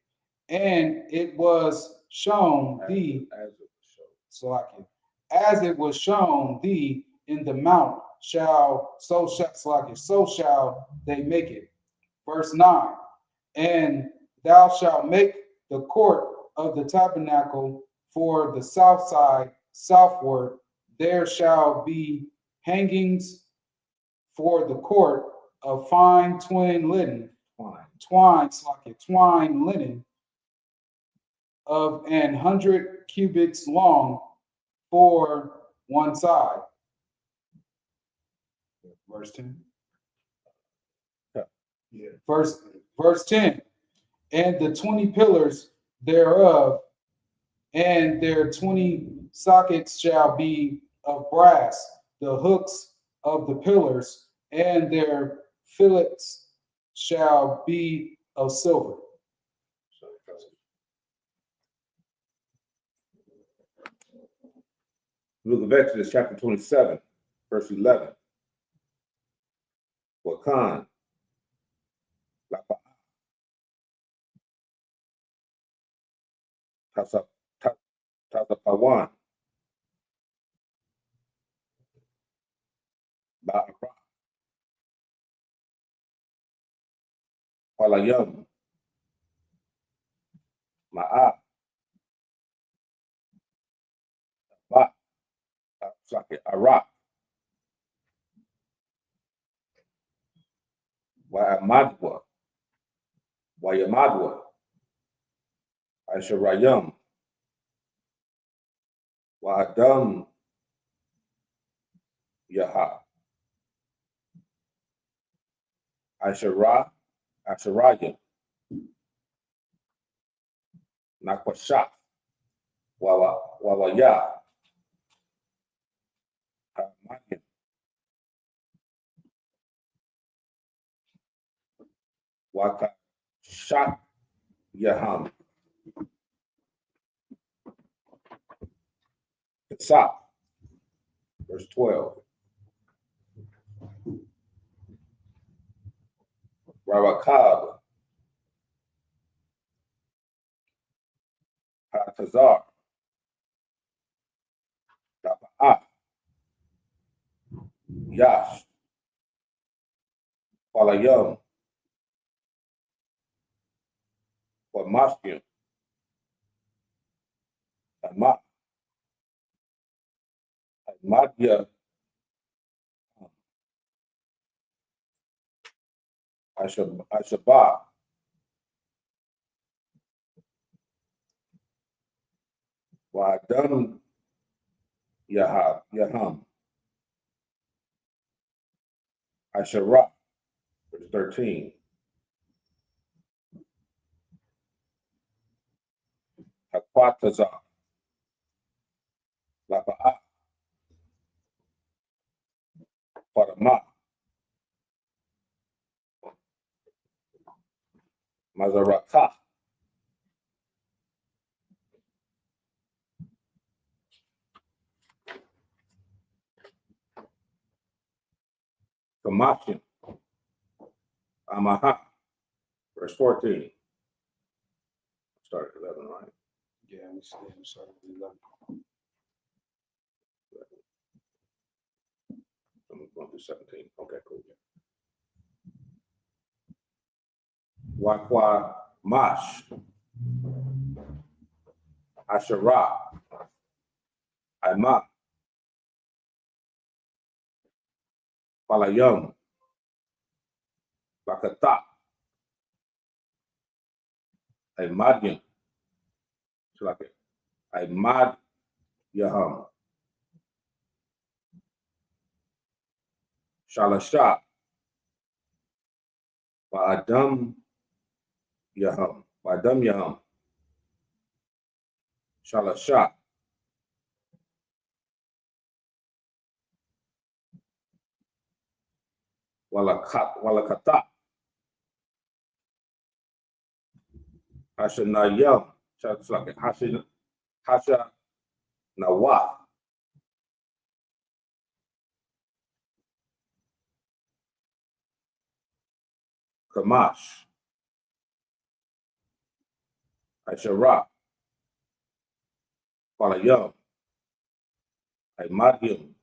And it was shown thee, as it was shown. Salakia, as it was shown thee in the mount, Salakia, so shall they make it. Verse 9, and thou shalt make the court of the tabernacle for the south side southward. There shall be hangings for the court of fine twin linen, twine linen of 100 cubits long for one side. Verse 10. Yeah. Verse 10. And the 20 pillars thereof, and their 20 sockets shall be of brass, the hooks of the pillars, and their fillets shall be of silver. Book of Exodus, chapter 27, verse 11. Wakan, Tasapawan, Ba'ara, Palayam, Ma'a, Ba, Arak, Wa'amadwa, Wayamadwa, Asharayam, Wa'adam, Yaha, Asharayam, Nakwasha, Wawaya, Hamayim, Wakashat, Yaham, Kasap, verse 12. Rawakab, Hatazar, Dapa'ah, Yash, Palayam, Wamashkim, Madya, Ashabah, Wa'adam, Yaham, Asherah, verse 13. Hakwatazah, Lapa'ah, Paramah, Mazarakah, Kamashim, Amaha, verse 14. Start at 11, right? Yeah, we started with 11. I'm going through 17. Okay, cool. Wakwa Mash, Asherah, Ima, Palayam, Bakata, Imadian, Imad Yaham, Shalasha, Ba'adam Yaham, Shalasha, Walakata, Hashanayam, Hasha Nawah, Kamash, Asherah, Palayam, Madium,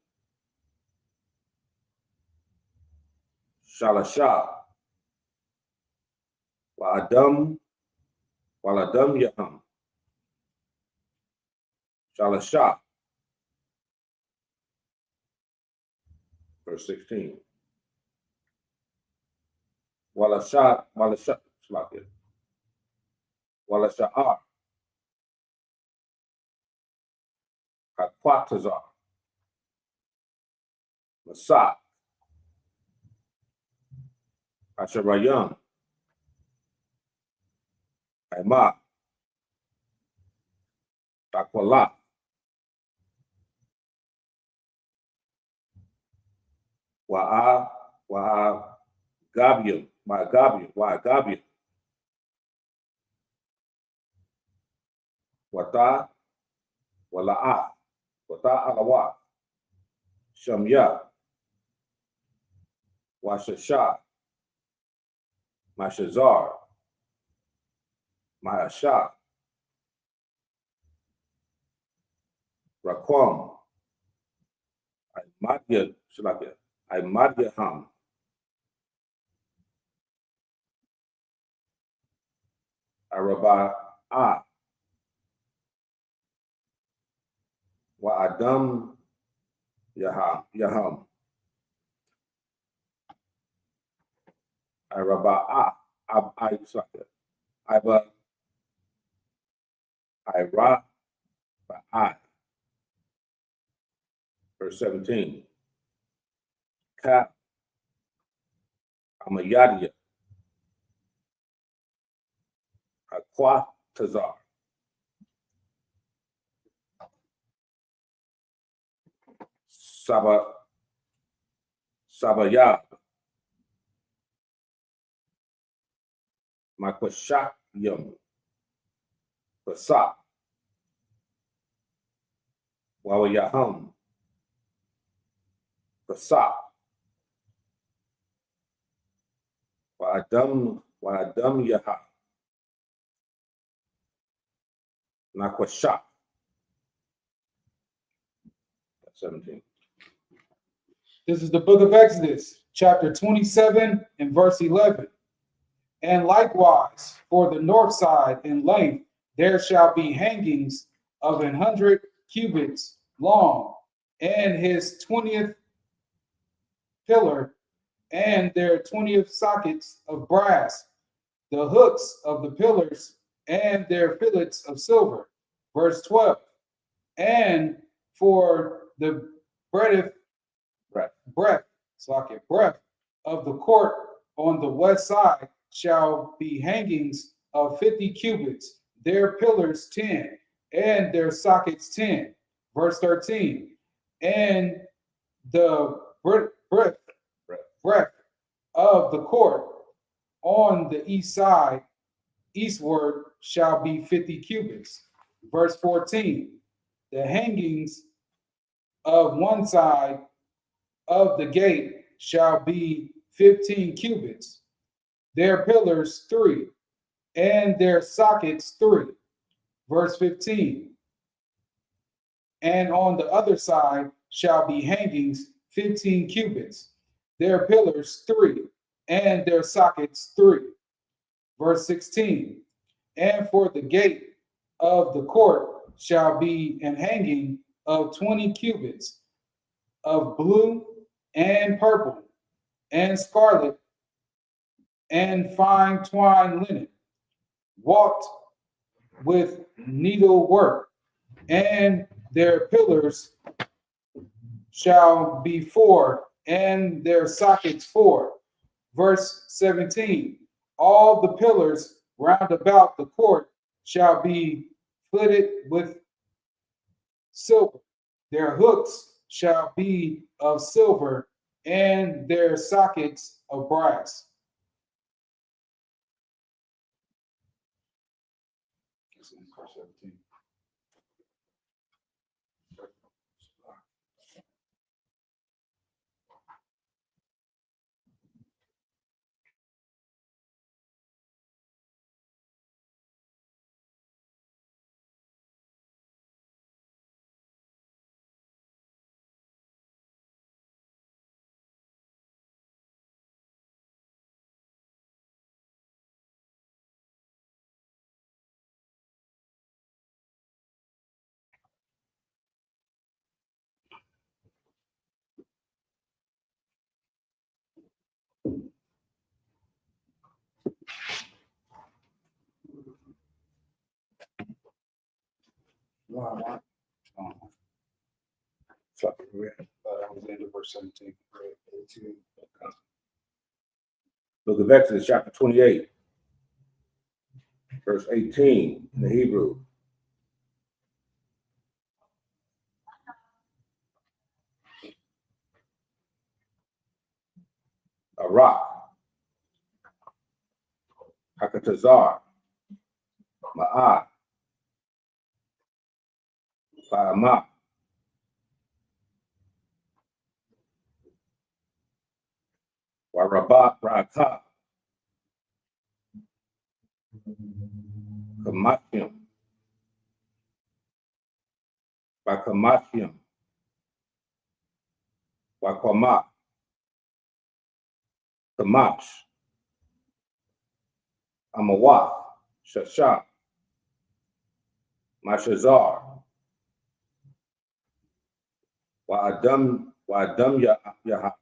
Shalasha, Waladam Yaham, Shalasha, verse 16. Walasha'ar, Hakwatazar, Masak, Asherayam, Hema, Takwala, Wa'a Gabium, Wata, Wala'a, Wata Alawa, Shamya, Washasha, Mashazar, Maasha, Raquam, Imadyaham, Araba'ah, Wa'adam Yaham, Araba'ah, Iba, Ira, Ba'ai, verse 17. Ka, Amayadia, Aqua Tazar, Sabayab, Makwashakyam, Pasak, Wawayaham, Pasak, Wa'adam Yaha, Nakwashak, 17. This is the book of Exodus, chapter 27 and verse 11. And likewise, for the north side in length, there shall be hangings of 100 cubits long, and his 20th pillar, and their 20th sockets of brass, the hooks of the pillars, and their fillets of silver. Verse 12. And for the breadth of the court on the west side shall be hangings of 50 cubits, their pillars 10, and their sockets 10. Verse 13. And the breadth of the court on the east side, eastward, shall be 50 cubits. Verse 14. The hangings of one side of the gate shall be 15 cubits, their pillars 3, and their sockets 3. Verse 15. And on the other side shall be hangings 15 cubits, their pillars 3, and their sockets 3. Verse 16. And for the gate of the court shall be an hanging of 20 cubits of blue and purple and scarlet and fine twined linen, walked with needlework, and their pillars shall be 4, and their sockets 4. Verse 17. All the pillars round about the court shall be fitted with silver. Their hooks shall be of silver, and their sockets of brass. Verse 17. So, read. That was the end of verse 17. Book of Exodus, chapter 28, verse 18 in the Hebrew. A rock, Hakatazar, Ma'ah, Ba'amah, Warabah, Ra'atah, Kamashim, Bakamashim, Wakamah, Kamash, Amawah, Shashah, Mashazar, Wa'adam Yaha,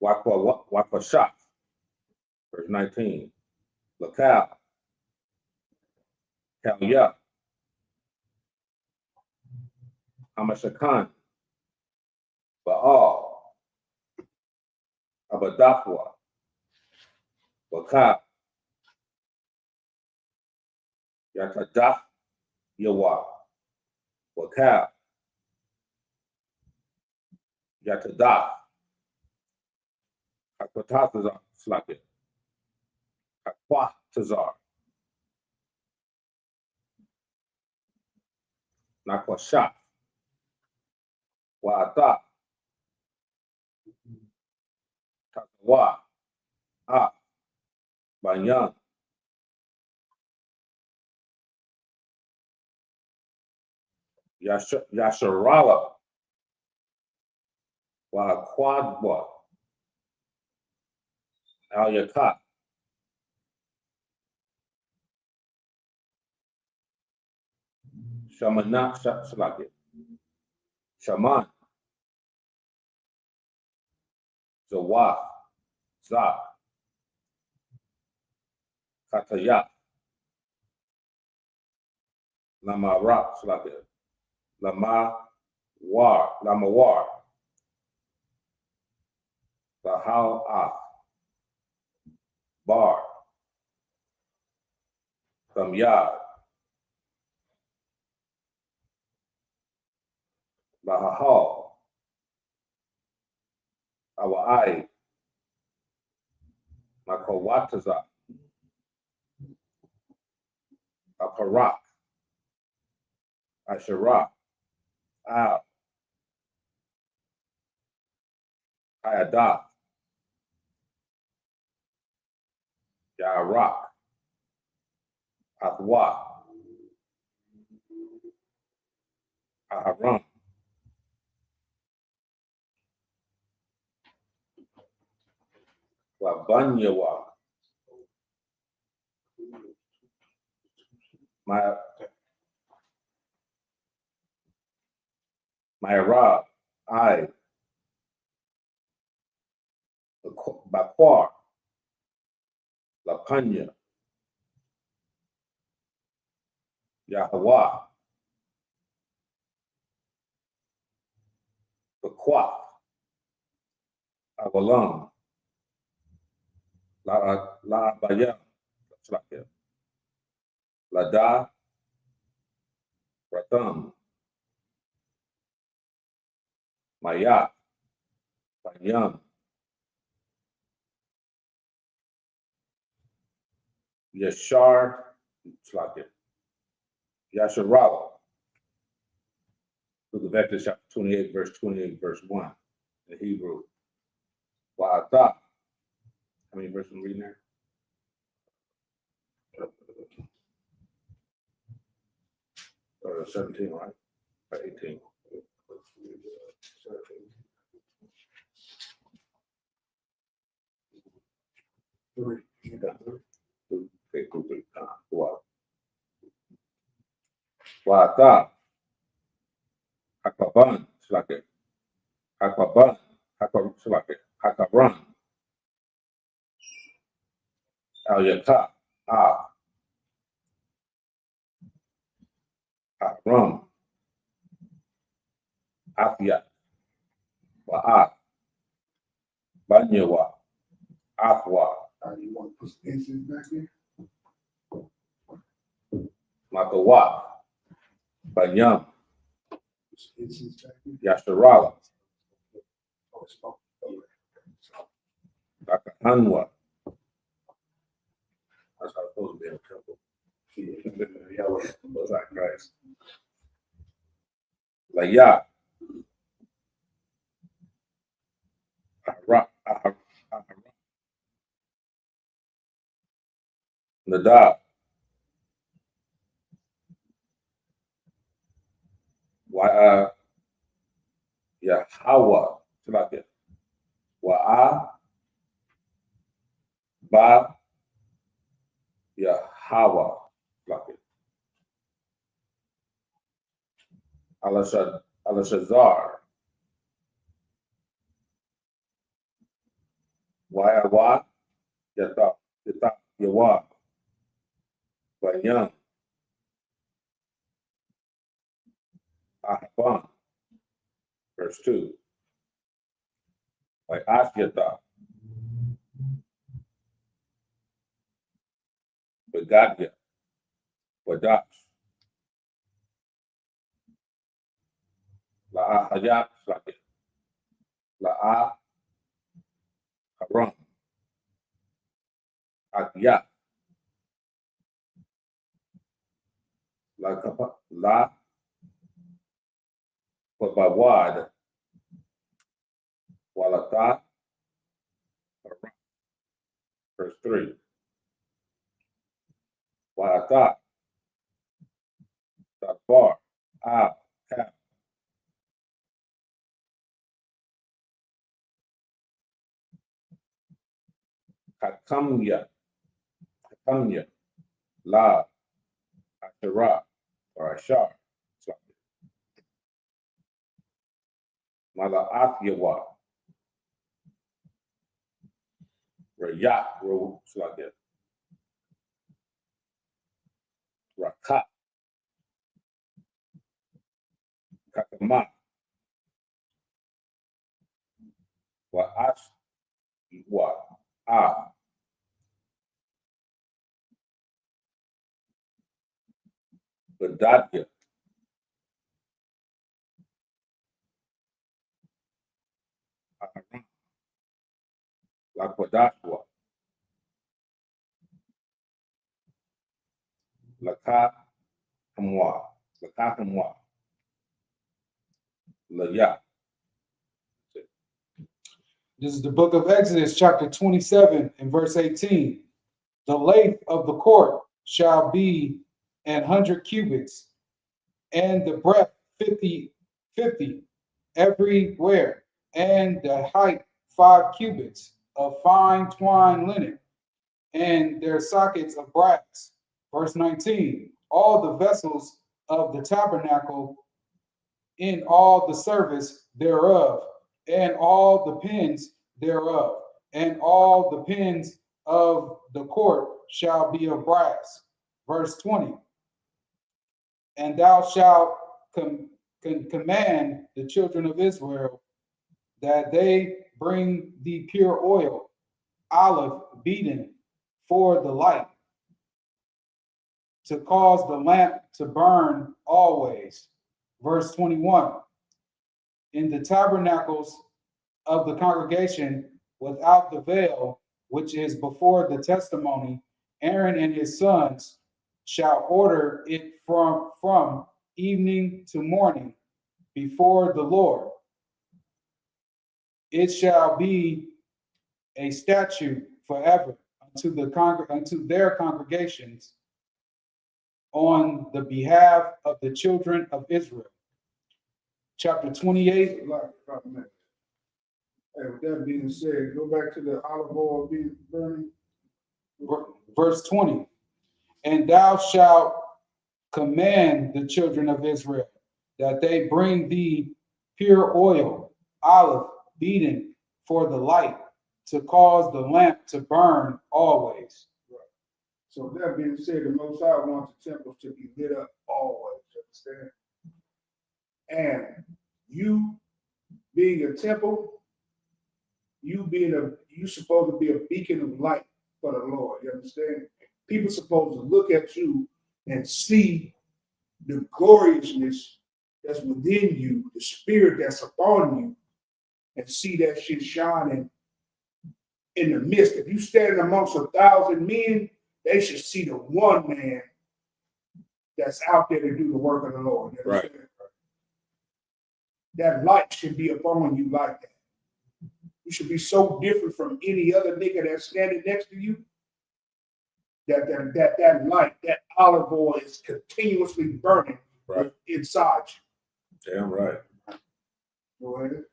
Wakwashah, verse 19, Lakal, Kalyah, Hamashakan, Baal, Abadafwa, Wakab, Yatadah, Yawa, Wakab, Yatadah, Hakwatazar, Slakit, Hakwatazar, Nakwashat, Wa'ata, Takawa, Ah, Banyan, Yasharala, Wa'akwadwa, Al Yakat, Shamanat Slakit, Shaman, Zawah, Zah, Katayat, Lamarat Slakit, Lamawar, Bahal Ah, Bar, Kamyad, Bahahal, Awai, Makawataza, Aparak, Asherah, Al, Ayadah, Yarak, Athwa, Aharam, Labanyawa, Myra, I, Bakwar, Lapanya, Yahweh, Bakwa, Avalam, La Bayam, Lada, Ratham, Mayat, Bayam, Yashar, Yasharala. Book of Exodus, chapter 28, verse 28, verse 1, in Hebrew. Wa'ata. How many verses am I reading there? 17, right? Or 18. Okay, cool, good. Wow. Wa'ata. Hakaban, Shlake. Hakaban, Shlake. Hakaran. Al Yaka. Ah. Rum, Afia, Wa'a, Banyawa, Afwa, You want to put some incense back there? Makawa, Banyam, Put some incense back there? Yasharala, Oh, it's smoke. Okay. Dakahanwa. That's how it's supposed to be in a temple. Yeah. Most High Christ. Laya, Ahara, Nadab, Yahweh, Salakia, Wa'a, Ba, Yahweh, Salakia, Alashazar, Wa'a, Yata, Yawa, Banyam, Ahaban, verse 2, like Ashyata, Begadia, Wadash, La'a Hayat, Salakia, La'a Haram, Akiyah, La Babawad, Walata, verse 3. Walata, Bar, Ab, Kaf, Kakamya, La, Ashara, or Ashar, Mala'ath Yawa, Rayak, Slaget, Rakat, Kakama, Wa'ash, Wa'a, Badadya, Aharam, Lakwadashwa, Lakat Hamwa, Laya. This is the book of Exodus, chapter 27 and verse 18. The length of the court shall be 100 cubits, and the breadth 50 everywhere, and the height 5 cubits of fine twined linen, and their sockets of brass. Verse 19. All the vessels of the tabernacle in all the service thereof, and all the pins thereof, and all the pins of the court shall be of brass. Verse 20. And thou shalt command the children of Israel that they bring the pure oil, olive beaten for the light, to cause the lamp to burn always. Verse 21. In the tabernacles of the congregation without the veil, which is before the testimony, Aaron and his sons shall order it from evening to morning before the Lord. It shall be a statute forever unto their congregations on the behalf of the children of Israel. Chapter 28. Hey, with that being said, go back to the olive oil being burning. Verse 20. And thou shalt command the children of Israel that they bring thee pure oil, olive beaten for the light, to cause the lamp to burn always. So with that being said, the Most High wants the temples to be lit up always. understand? And you being a temple, you supposed to be a beacon of light for the Lord. You understand? People supposed to look at you and see the gloriousness that's within you, the spirit that's upon you, and see that shit shining in the midst. If you standing amongst 1,000 men, they should see the one man that's out there to do the work of the Lord. You understand? Right. That light should be upon you like that. You should be so different from any other nigga that's standing next to you. That light, that olive oil is continuously burning inside you. Damn right. Go ahead.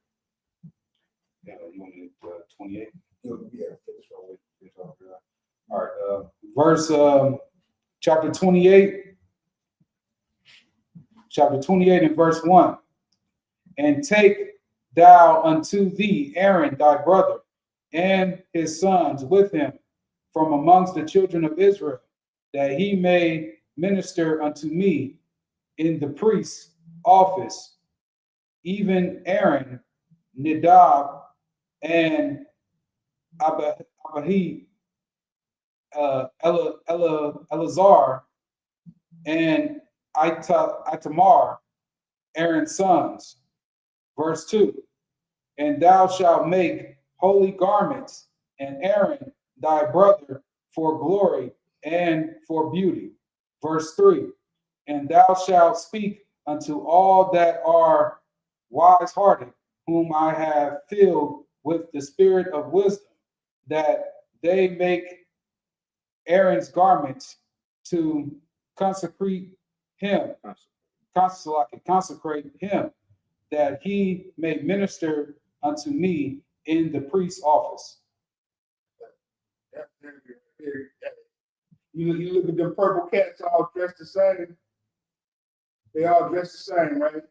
Yeah, you want me to 28? Yeah. All right. Verse chapter 28. Chapter 28 and verse 1. And take thou unto thee Aaron thy brother and his sons with him from amongst the children of Israel, that he may minister unto me in the priest's office, even Aaron, Nadab, and Abihi, Eleazar, and Itamar, Aaron's sons. Verse 2. And thou shalt make holy garments, and Aaron thy brother for glory and for beauty. Verse 3. And thou shalt speak unto all that are wise-hearted, whom I have filled with the spirit of wisdom, that they make Aaron's garments to consecrate him, that he may minister unto me in the priest's office. You look at the purple cats all dressed the same. They all dressed the same, right?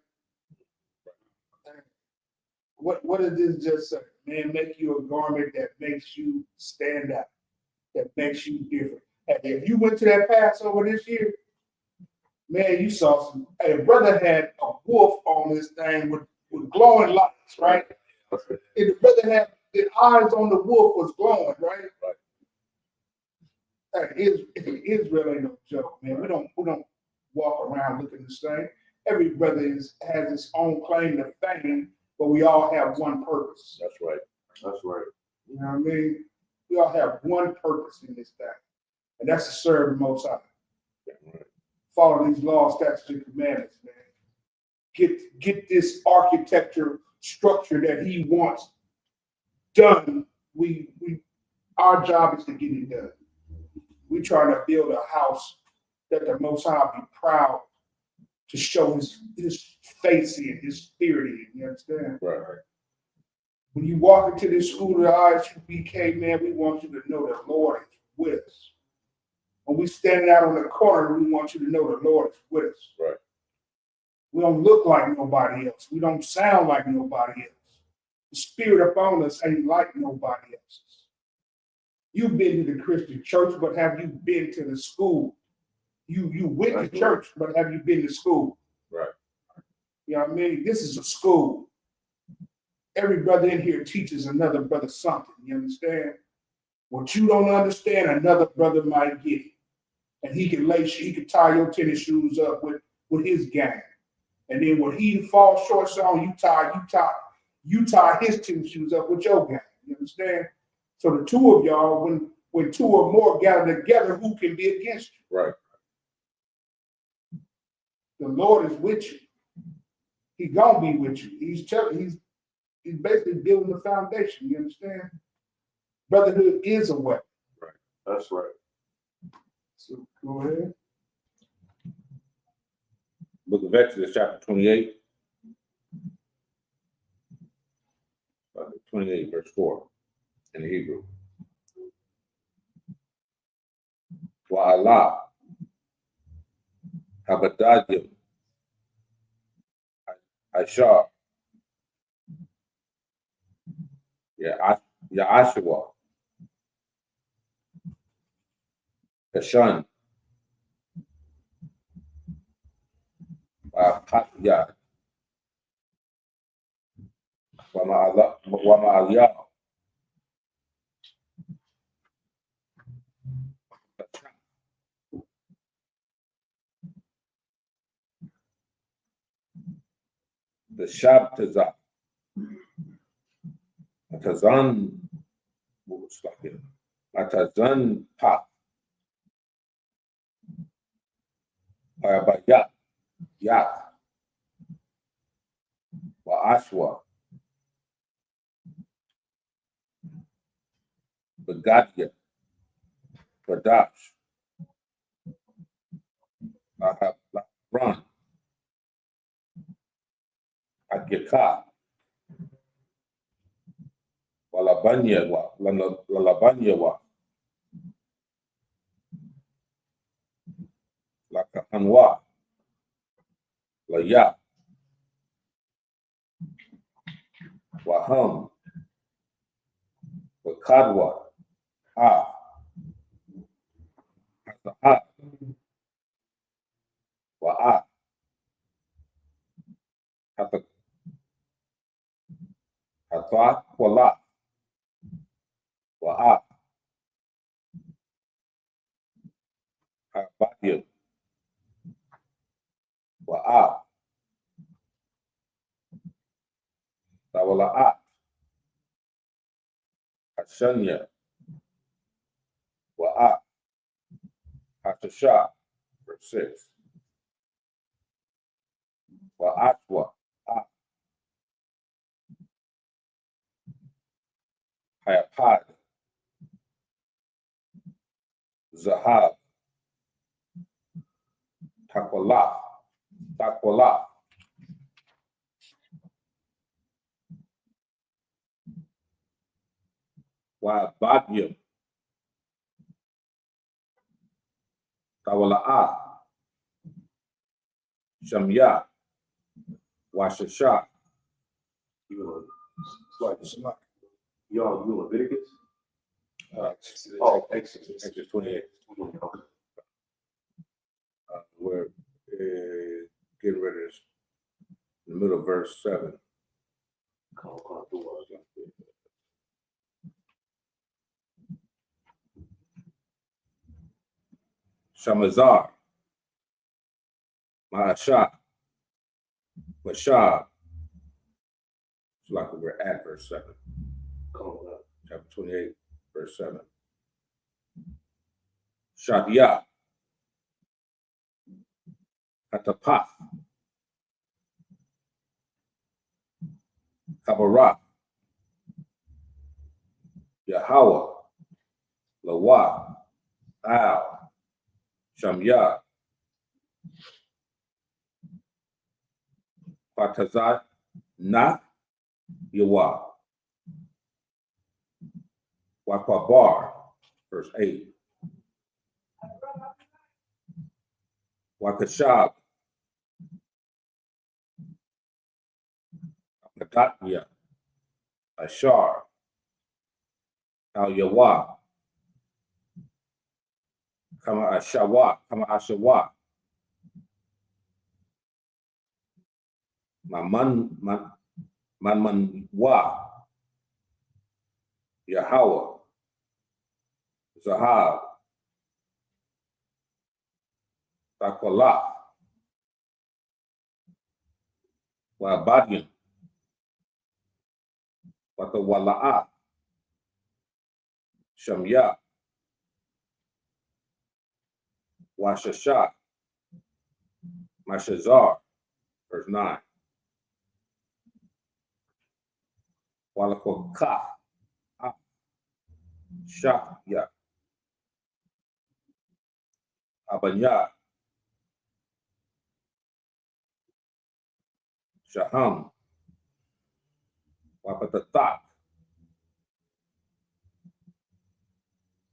What does this just say? Man, make you a garment that makes you stand out, that makes you different. And if you went to that Passover this year, man, you saw some. Hey, brother had a wolf on this thing with glowing lights, right? And the brother had the eyes on the wolf was glowing, right? Hey, Israel ain't no joke, man. We don't walk around looking the same. Every brother has his own claim to fame, but we all have one purpose. That's right. That's right. You know what I mean? We all have one purpose in this thing, and that's to serve the Most High. Right. Follow these laws, statutes, and commandments, man. Get this architecture structure that He wants done. Our job is to get it done. We trying to build a house that the Most High be proud to show his face in, his spirit in. You understand? Right. When you walk into this school of the Isupk, man, we want you to know that Lord is with us. When we standing out on the corner, we want you to know the Lord is with us. Right. We don't look like nobody else. We don't sound like nobody else. The spirit upon us ain't like nobody else's. You've been to the Christian church, but have you been to the school? You went to church, but have you been to school? Right. You know what I mean? This is a school. Every brother in here teaches another brother something. You understand? What you don't understand, another brother might get it. And he can tie your tennis shoes up with his game. And then when he falls short on, you tie his tennis shoes up with your game. You understand? So the two of y'all, when two or more gather together, who can be against you? Right. The Lord is with you. He gonna be with you. He's basically building the foundation. You understand? Brotherhood is a weapon. Right. That's right. So go ahead. Book of Exodus, chapter 28. 28, verse 4 in the Hebrew. Wa'ala Habadadim Ashar Ya'ashua Kashan Hatyad, Wama'aliyah, the Shabtazah, Atazan, Atazan Pat, Ayabayat, Yat, Wa'ashwa, Begadia, Padash, Ahabran, Agika, Walabanyawa, Lalabanyawa, Lakahanwa, Laya, Waham, Wakadwa, Hasahat, Wa'at, Hathat, Wala, Wa'at, Habadyam, Wa'at, Tawala'at, Hashanya, Wa'at, Hatasha, verse 6. Wa'atwa, Hayapad, Zahab, Takwala, Wa'abadyam, Tawala'at, Shamya, Washasha. Y'all, you Leviticus? Exodus 28. We're getting ready to, in the middle of verse 7. Shamazar, Ma'asha, Bashar. It's like we're at verse 7. Chapter 28, verse 7. Shadia, Hatapath, Kabarak, Yahweh, Lawa, Al, Shamya, Patazat, Nath, Yawa, Wakwabar, verse 8. Wakashab, Patatya, Ashar, Al Yawa, Kama Ashawa, Manmanwa, Yahweh, Zahab, Takwala, Wabadian, Watawala'a, Shamya, Washasha, Mashazar, verse 9. Walakoka, Shahya, Abanya, Shaham, Wapatatak,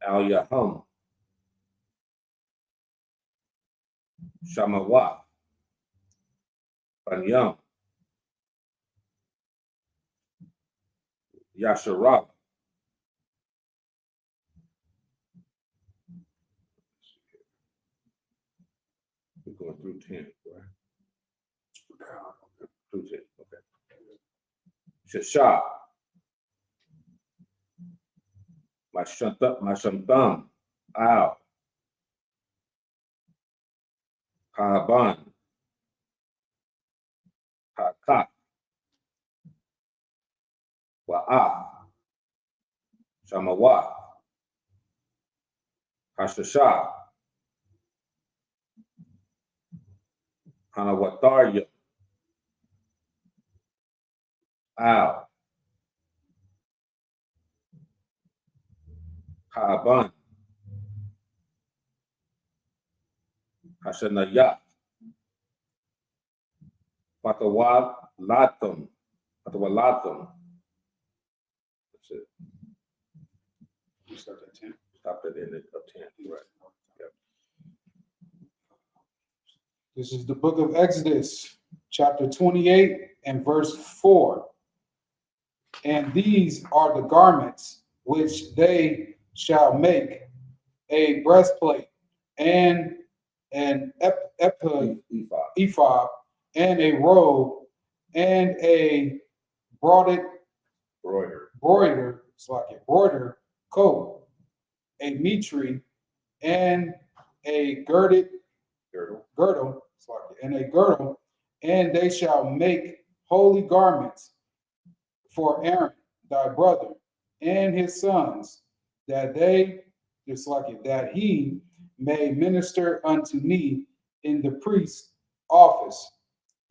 Al Yaham, Shamawa, Banyam, Yasharab. We're going through 10, right? 2:10. Okay. Shasha. Mashantam. Al. Haban. Hakat. Wa'ah. Shamawat. Hashasha. Hanawatarya. Al. Haban. Hashanayat. Fatawalatum. Fatawalatum. That's it. Start at 10. Stop at the end of 10. Right. Yep. This is the book of Exodus, chapter 28 and verse 4. And these are the garments which they shall make: a breastplate, and an ephod, and a robe, and a broidered coat, a mitre, and a girdle, and they shall make holy garments for Aaron thy brother and his sons, that he may minister unto me in the priest's office.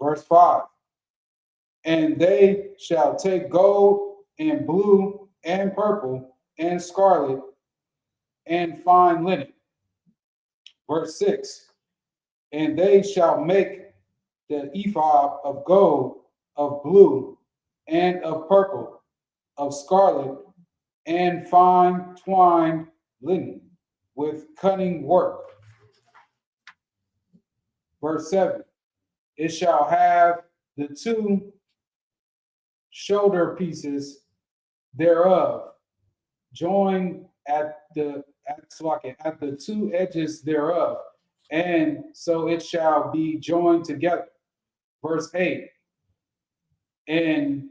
Verse 5. And they shall take gold and blue and purple and scarlet and fine linen. Verse 6. And they shall make the ephod of gold, of blue, and of purple, of scarlet, and fine twined linen, with cunning work. Verse 7. It shall have the two shoulder pieces thereof joined at the two edges thereof, and so it shall be joined together. Verse 8. And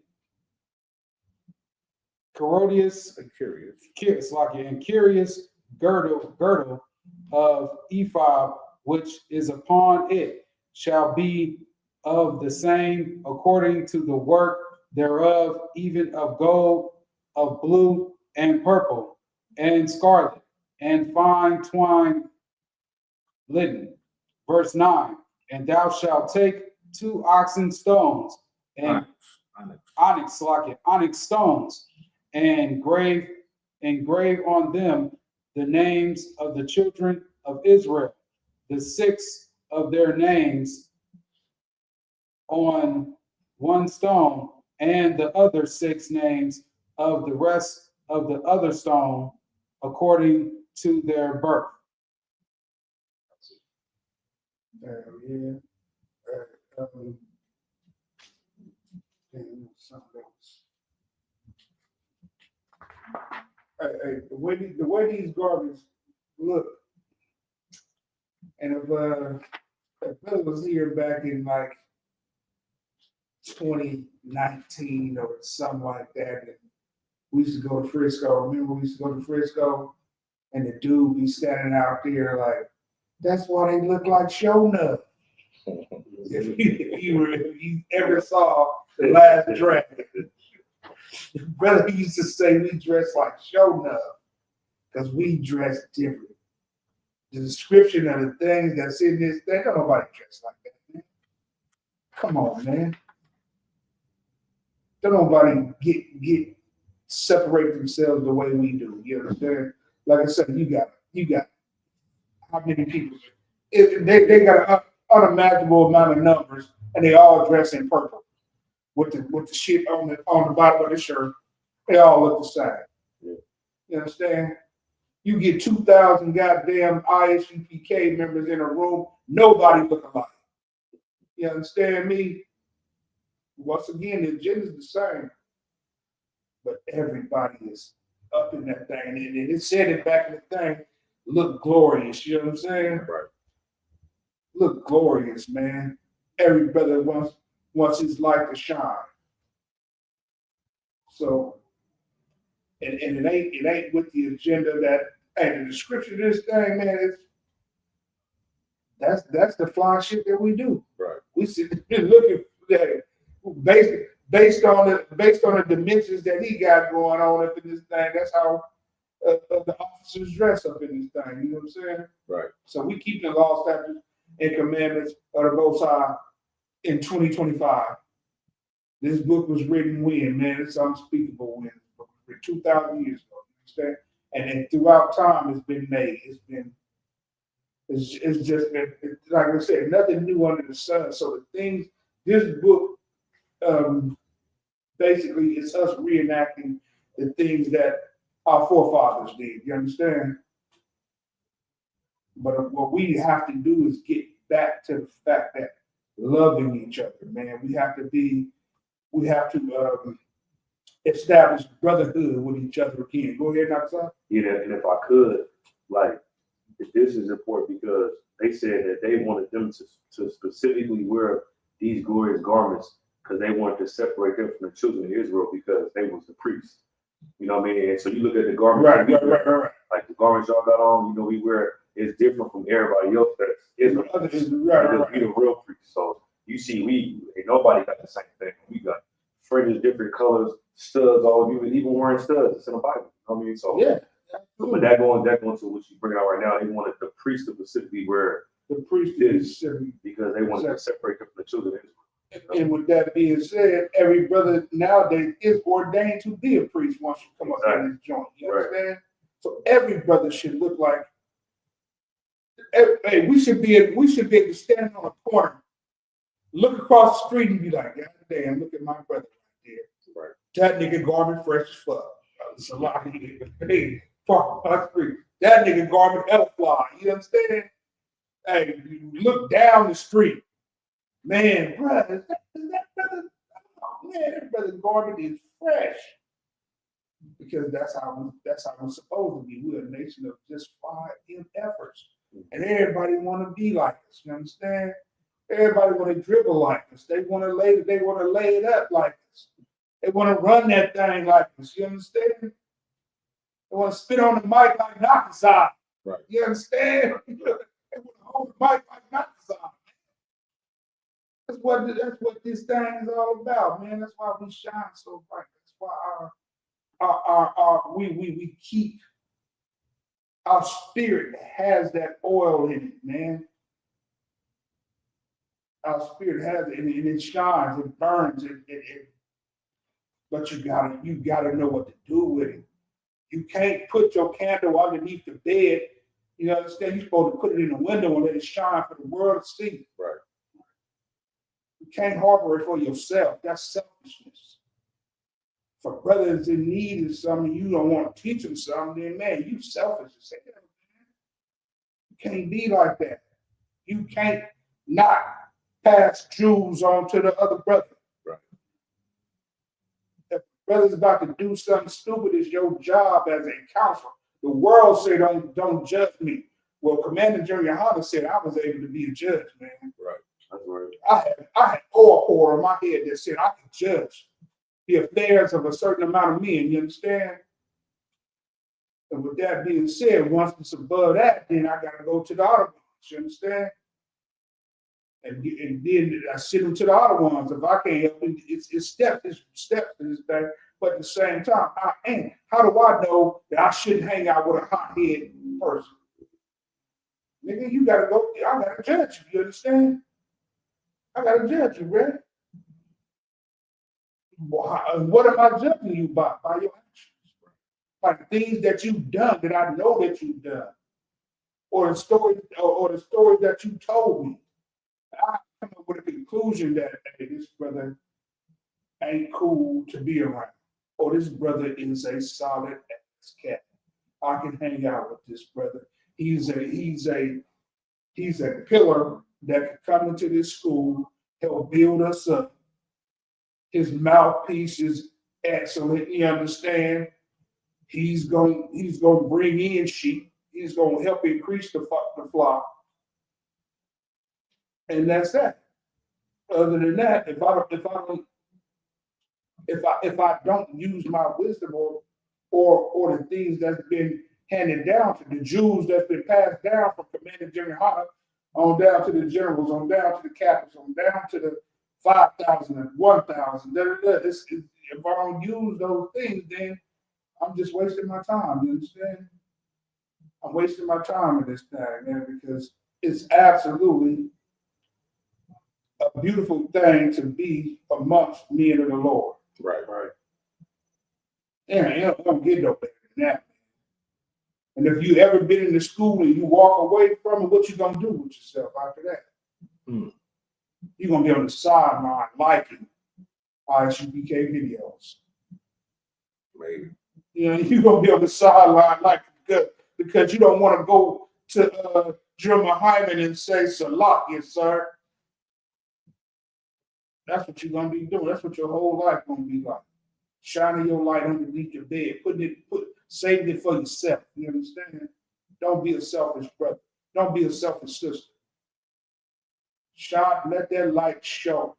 curious girdle of ephod which is upon it shall be of the same according to the work thereof, even of gold, of blue and purple and scarlet and fine twined linen. Verse 9. And thou shalt take 2 oxen stones and onyx stones, and engrave on them the names of the children of Israel, the 6 of their names on one stone, and the other 6 names of the rest of the other stone according to their birth. Something else. The way these garments look, and if Bill was here back in like 2019 or something like that, and we used to go to Frisco. Remember, we used to go to Frisco, and the dude be standing out there like, "That's why they look like show nuts." If you ever saw The Last Dragon, brother used to say we dress like show nuts because we dress different. The description of the things that's in this thing, don't nobody dress like that, man. Come on, man. Don't nobody get separate themselves the way we do. You understand? Like I said, you got how many people? They got an unimaginable amount of numbers, and they all dress in purple with the shit on the bottom of the shirt. They all look the same. Yeah. You understand? You get 2,000 goddamn ISUPK members in a room, nobody look alike. You understand me? Once again, the agenda's the same, but everybody is up in that thing. And it said it back in the thing, look glorious. You know what I'm saying? Right. Look glorious, man. Every brother wants wants his light to shine. So, and it ain't with the agenda that, hey, the description of this thing, man, that's the fly shit that we do. Right. We sit and look at that based on the dimensions that he got going on up in this thing. That's how the officers dress up in this thing. You know what I'm saying? Right. So we keep the law, statutes, and commandments of the Most High in 2025. This book was written when, man, it's unspeakable when. For 2,000 years ago. You understand? And then throughout time, it's been made. It's just been, like I said, nothing new under the sun. So the things, this book, basically, it's us reenacting the things that our forefathers did. You understand? But what we have to do is get back to the fact that loving each other, man. We have to establish brotherhood with each other again. Go ahead, Nakasa. Yeah, and if I could, like, this is important because they said that they wanted them to specifically wear these glorious garments because they wanted to separate them from the children of Israel because they was the priests. You know what I mean? And so you look at the garments, Right. like the garments y'all got on, you know, we wear is different from everybody else that's Israel. Right. Because we the real priests. So you see, ain't nobody got the same thing. We got fringes, different colors, studs, all of you, even wearing studs. It's in the Bible. You know what I mean? So Yeah. but that going to what you bring out right now, they wanted the priest to specifically wear The priest this is, because they wanted to separate them from the children of Israel. and with that being said, every brother nowadays is ordained to be a priest once you come up in this joint. You understand? So every brother should look like. Hey, we should be able to stand on a corner, look across the street, and be like, God damn, look at my brother right there. Right. That nigga garment fresh as fuck. It's a lot of niggas. Hey, fuck my street. That nigga garment hella fly. You understand? Hey, you look down the street. Man, brother, is that brother? Oh, man, that brother's garment is fresh. Because that's how we're supposed to be. We're a nation of just 5 efforts. And everybody want to be like us. You understand? Everybody want to dribble like us. They want to lay it up like us. They want to run that thing like us. You understand? They want to spit on the mic like Nakasa. Right. You understand? They want to hold the mic like Nakasa. That's what this thing is all about, man. That's why we shine so bright. That's why we keep our spirit has that oil in it, man. Our spirit has it, and it shines, it burns, but you gotta know what to do with it. You can't put your candle underneath the bed. You understand? You're supposed to put it in the window and let it shine for the world to see. Right. You can't harbor it for yourself. That's selfishness. For brothers in need of something, you don't want to teach them something, then man, you selfish as hell, man. You can't be like that. You can't not pass jewels on to the other brother. Right. If the brother's about to do something stupid, it's your job as a counselor. The world said, don't judge me. Well, Commander General Hunter said I was able to be a judge, man. Right. That's right. I had oil pour on my head that said I could judge the affairs of a certain amount of men. You understand? And with that being said, once it's above that, then I gotta go to the other ones. You understand? And then I sit them to the other ones. If I can't help it, it's steps to this thing. But at the same time, I ain't. How do I know that I shouldn't hang out with a hot-head person? Nigga, you gotta go. I gotta judge you. You understand? I gotta judge you, man. What am I judging you by? By your actions, by the things that you've done that I know that you've done, or the story that you told me. I come up with a conclusion that hey, this brother ain't cool to be around, or this brother is a solid ass cat. I can hang out with this brother. He's a pillar that can come into this school, help build us up. His mouthpiece is excellent. You understand? He's going to bring in sheep. He's going to help increase the flock. And that's that. Other than that, if I don't use my wisdom or the things that's been handed down to the Jews that's been passed down from Commander Jimmy Hunter on down to the generals, on down to the captains, on down to the 5,000 and 1,000. If I don't use those things, then I'm just wasting my time. You understand? I'm wasting my time in this thing, man, because it's absolutely a beautiful thing to be amongst men of the Lord. Right. Yeah, it don't get no better than that. And if you ever been in the school and you walk away from it, what you gonna do with yourself after that? Hmm. You're gonna be on the sideline liking ISUPK videos. Maybe. You know, you're gonna be on the sideline like because you don't want to go to Jeremiah Hyman and say Salat, yes, sir. That's what you're gonna be doing. That's what your whole life gonna be like. Shining your light underneath your bed, saving it for yourself. You understand? Don't be a selfish brother. Don't be a selfish sister. Shine, let that light show.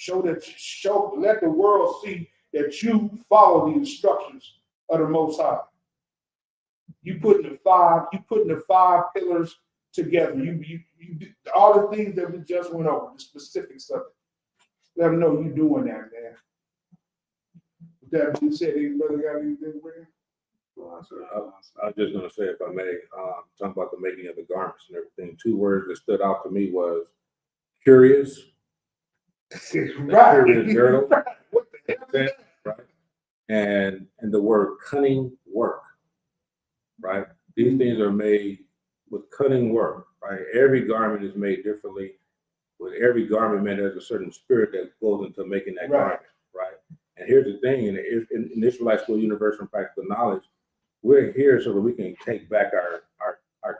Let the world see that you follow the instructions of the Most High. You putting the five pillars together. You all the things that we just went over, the specifics of it. Let them know you doing that, man. With that being said, any brother got anything for you? I was just going to say, if I may, talk about the making of the garments and everything. 2 words that stood out to me was curious. Right. Curious girdle. What the hell is that? Right. And the word cunning work. Right. These things are made with cunning work. Right. Every garment is made differently. With every garment, man, there's a certain spirit that goes into making that garment. Right. And here's the thing: in Israelite School, Universal and Practical Knowledge, we're here so that we can take back our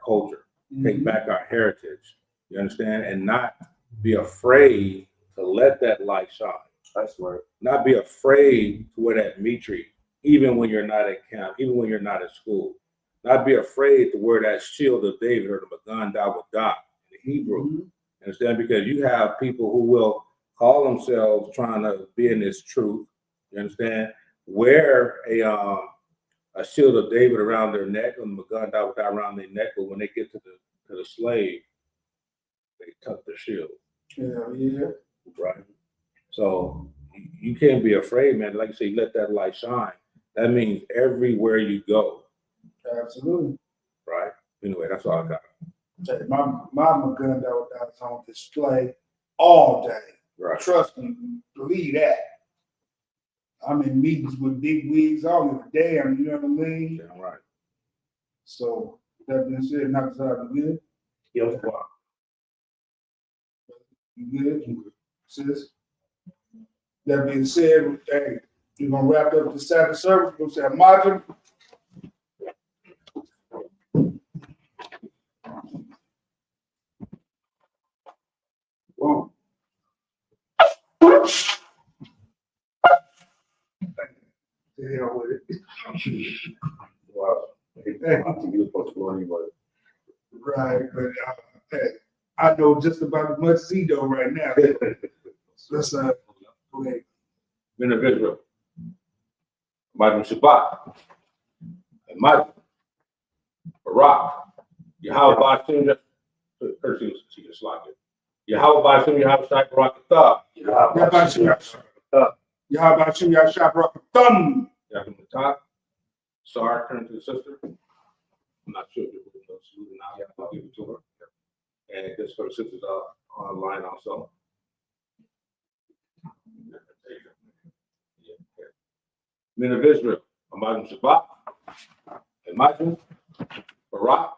culture, take back our heritage. You understand? And not be afraid to let that light shine. That's right. Not be afraid to wear that mitri, even when you're not at camp, even when you're not at school. Not be afraid to wear that shield of David or the Magan Dawadah in the Hebrew. Understand? Because you have people who will call themselves trying to be in this truth. You understand? Wear a shield of David around their neck, and the Magan Dawadah around their neck, but when they get to the slave, they tuck their shield. Yeah. Right. So you can't be afraid, man. Like you say, let that light shine. That means everywhere you go. Absolutely. Right. Anyway, that's all I got. My Magun that was on display all day. Right. Trust me, believe that. I'm in meetings with big wigs all the damn, you know what I mean? Yeah, right. So that being said, not to be good. Yo, You good? Sis? That being said, hey, we're gonna wrap up the Sabbath service. We're gonna say Imagine. Whoa. The hell with it. wow. Right, but hey, I know just about as much as he know right now. Let's go ahead. Men of Israel. Madam Shabbat. Madam Barak. Yahweh Bashim. Curse she can slide it. Yahweh Bashim, Yahweh Shai Barak Atah. Yahweh Bashim Yashab Rakathun. Yahweh Matah. Sar, turn to the sister. I'm not sure if you're with us now. I'll give it to her. And this for the sisters online also. Men of Israel, Imagine Shabbat, Imagine Barak,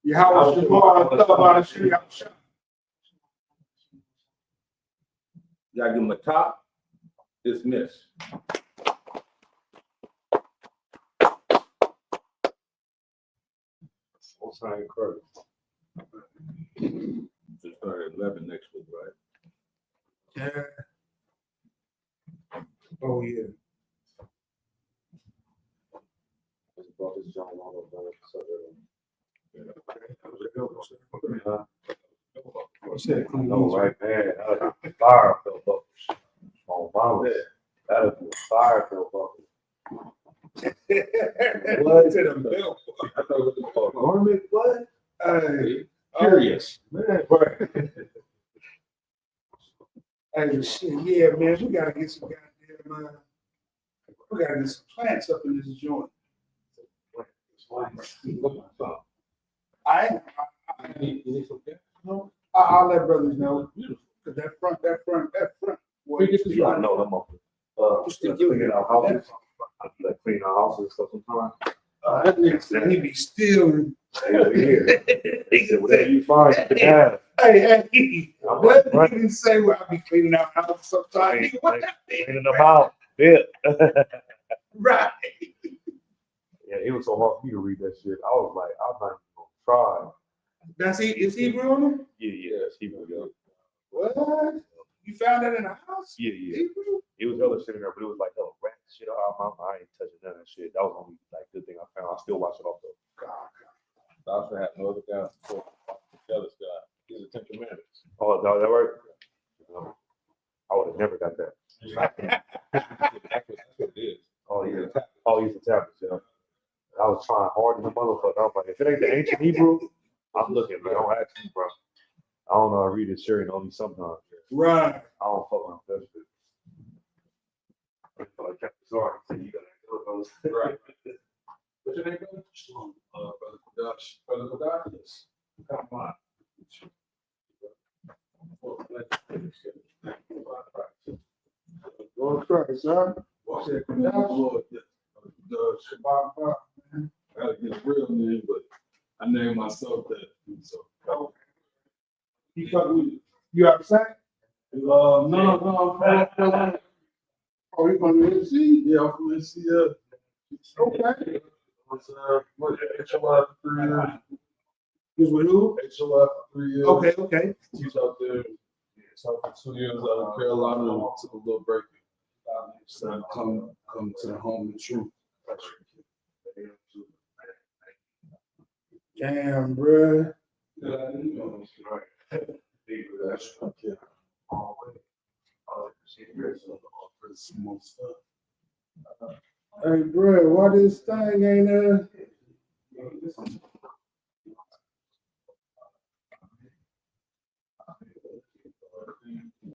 Yahweh Shabbat Bashim Yashab. Yagim Matah, dismiss. What's that incredible? Just start at 11 next week, right? Yeah. Oh yeah. It's about this John Long about it. So, Okay. That was a good one. I know, right, man? That'd be fire belt buckles. Oh, mama. That'd be a fire belt buckle. What to the belt? I thought it was called Garment, what? Hey, curious. Man, right. hey, shit, yeah, man, we gotta get some goddamn, we gotta get some plants up in this joint. I, You need some gas? No. I'll let brothers know, cause that front. We get this I know them up. Cleaning our houses. Like cleaning our houses and stuff sometimes. That nigga said he be stealing. Hey, over here. He said, whatever you find, you can have. Hey, I'm like, let right. me say where I be cleaning out houses sometimes. Hey, What that mean? Cleaning them out. Yeah. Right. Yeah, it was so hard for me to read that shit. I was like, I'm not even gonna try. That's he. Is Hebrew on there? Yeah, he was young. What? You found that in the house? Yeah. Hebrew? It was hella shit in there, but it was like hella rat shit. I ain't touching none of that shit. That was the only like good thing I found. I still watch it off though. God. I also had no other guy before the other guy. These are 10 commandments. Oh, no, that right? No. I would have never got that. That's what it is. Oh yeah. Oh, he's a tablets, yeah. I was trying hard in the motherfucker. I was like, if it ain't the ancient Hebrew, I'm looking, man. Don't ask me, bro. I don't know. I read it sure only sometimes. Right. I don't fuck around with that shit. I kept sorry. So you gotta go those. Right. What's your name, brother? Brother Kodash. Brother Kodash? Yes. Come on. Lord Christ, huh? Watch that Lord, the Shabbat, man. I gotta get a real name, but I named myself that. So, You fucking, you upset? no, I'm from Oh, you from the NC? yeah, I'm from NCL. Okay. What, HOI for 3 years. You with who? HOI for 3 years. Okay. Teach out there. So for 2 years out of Carolina and took a little break. So come to the home of truth. Damn, bruh. Hey, bruh, why this thing ain't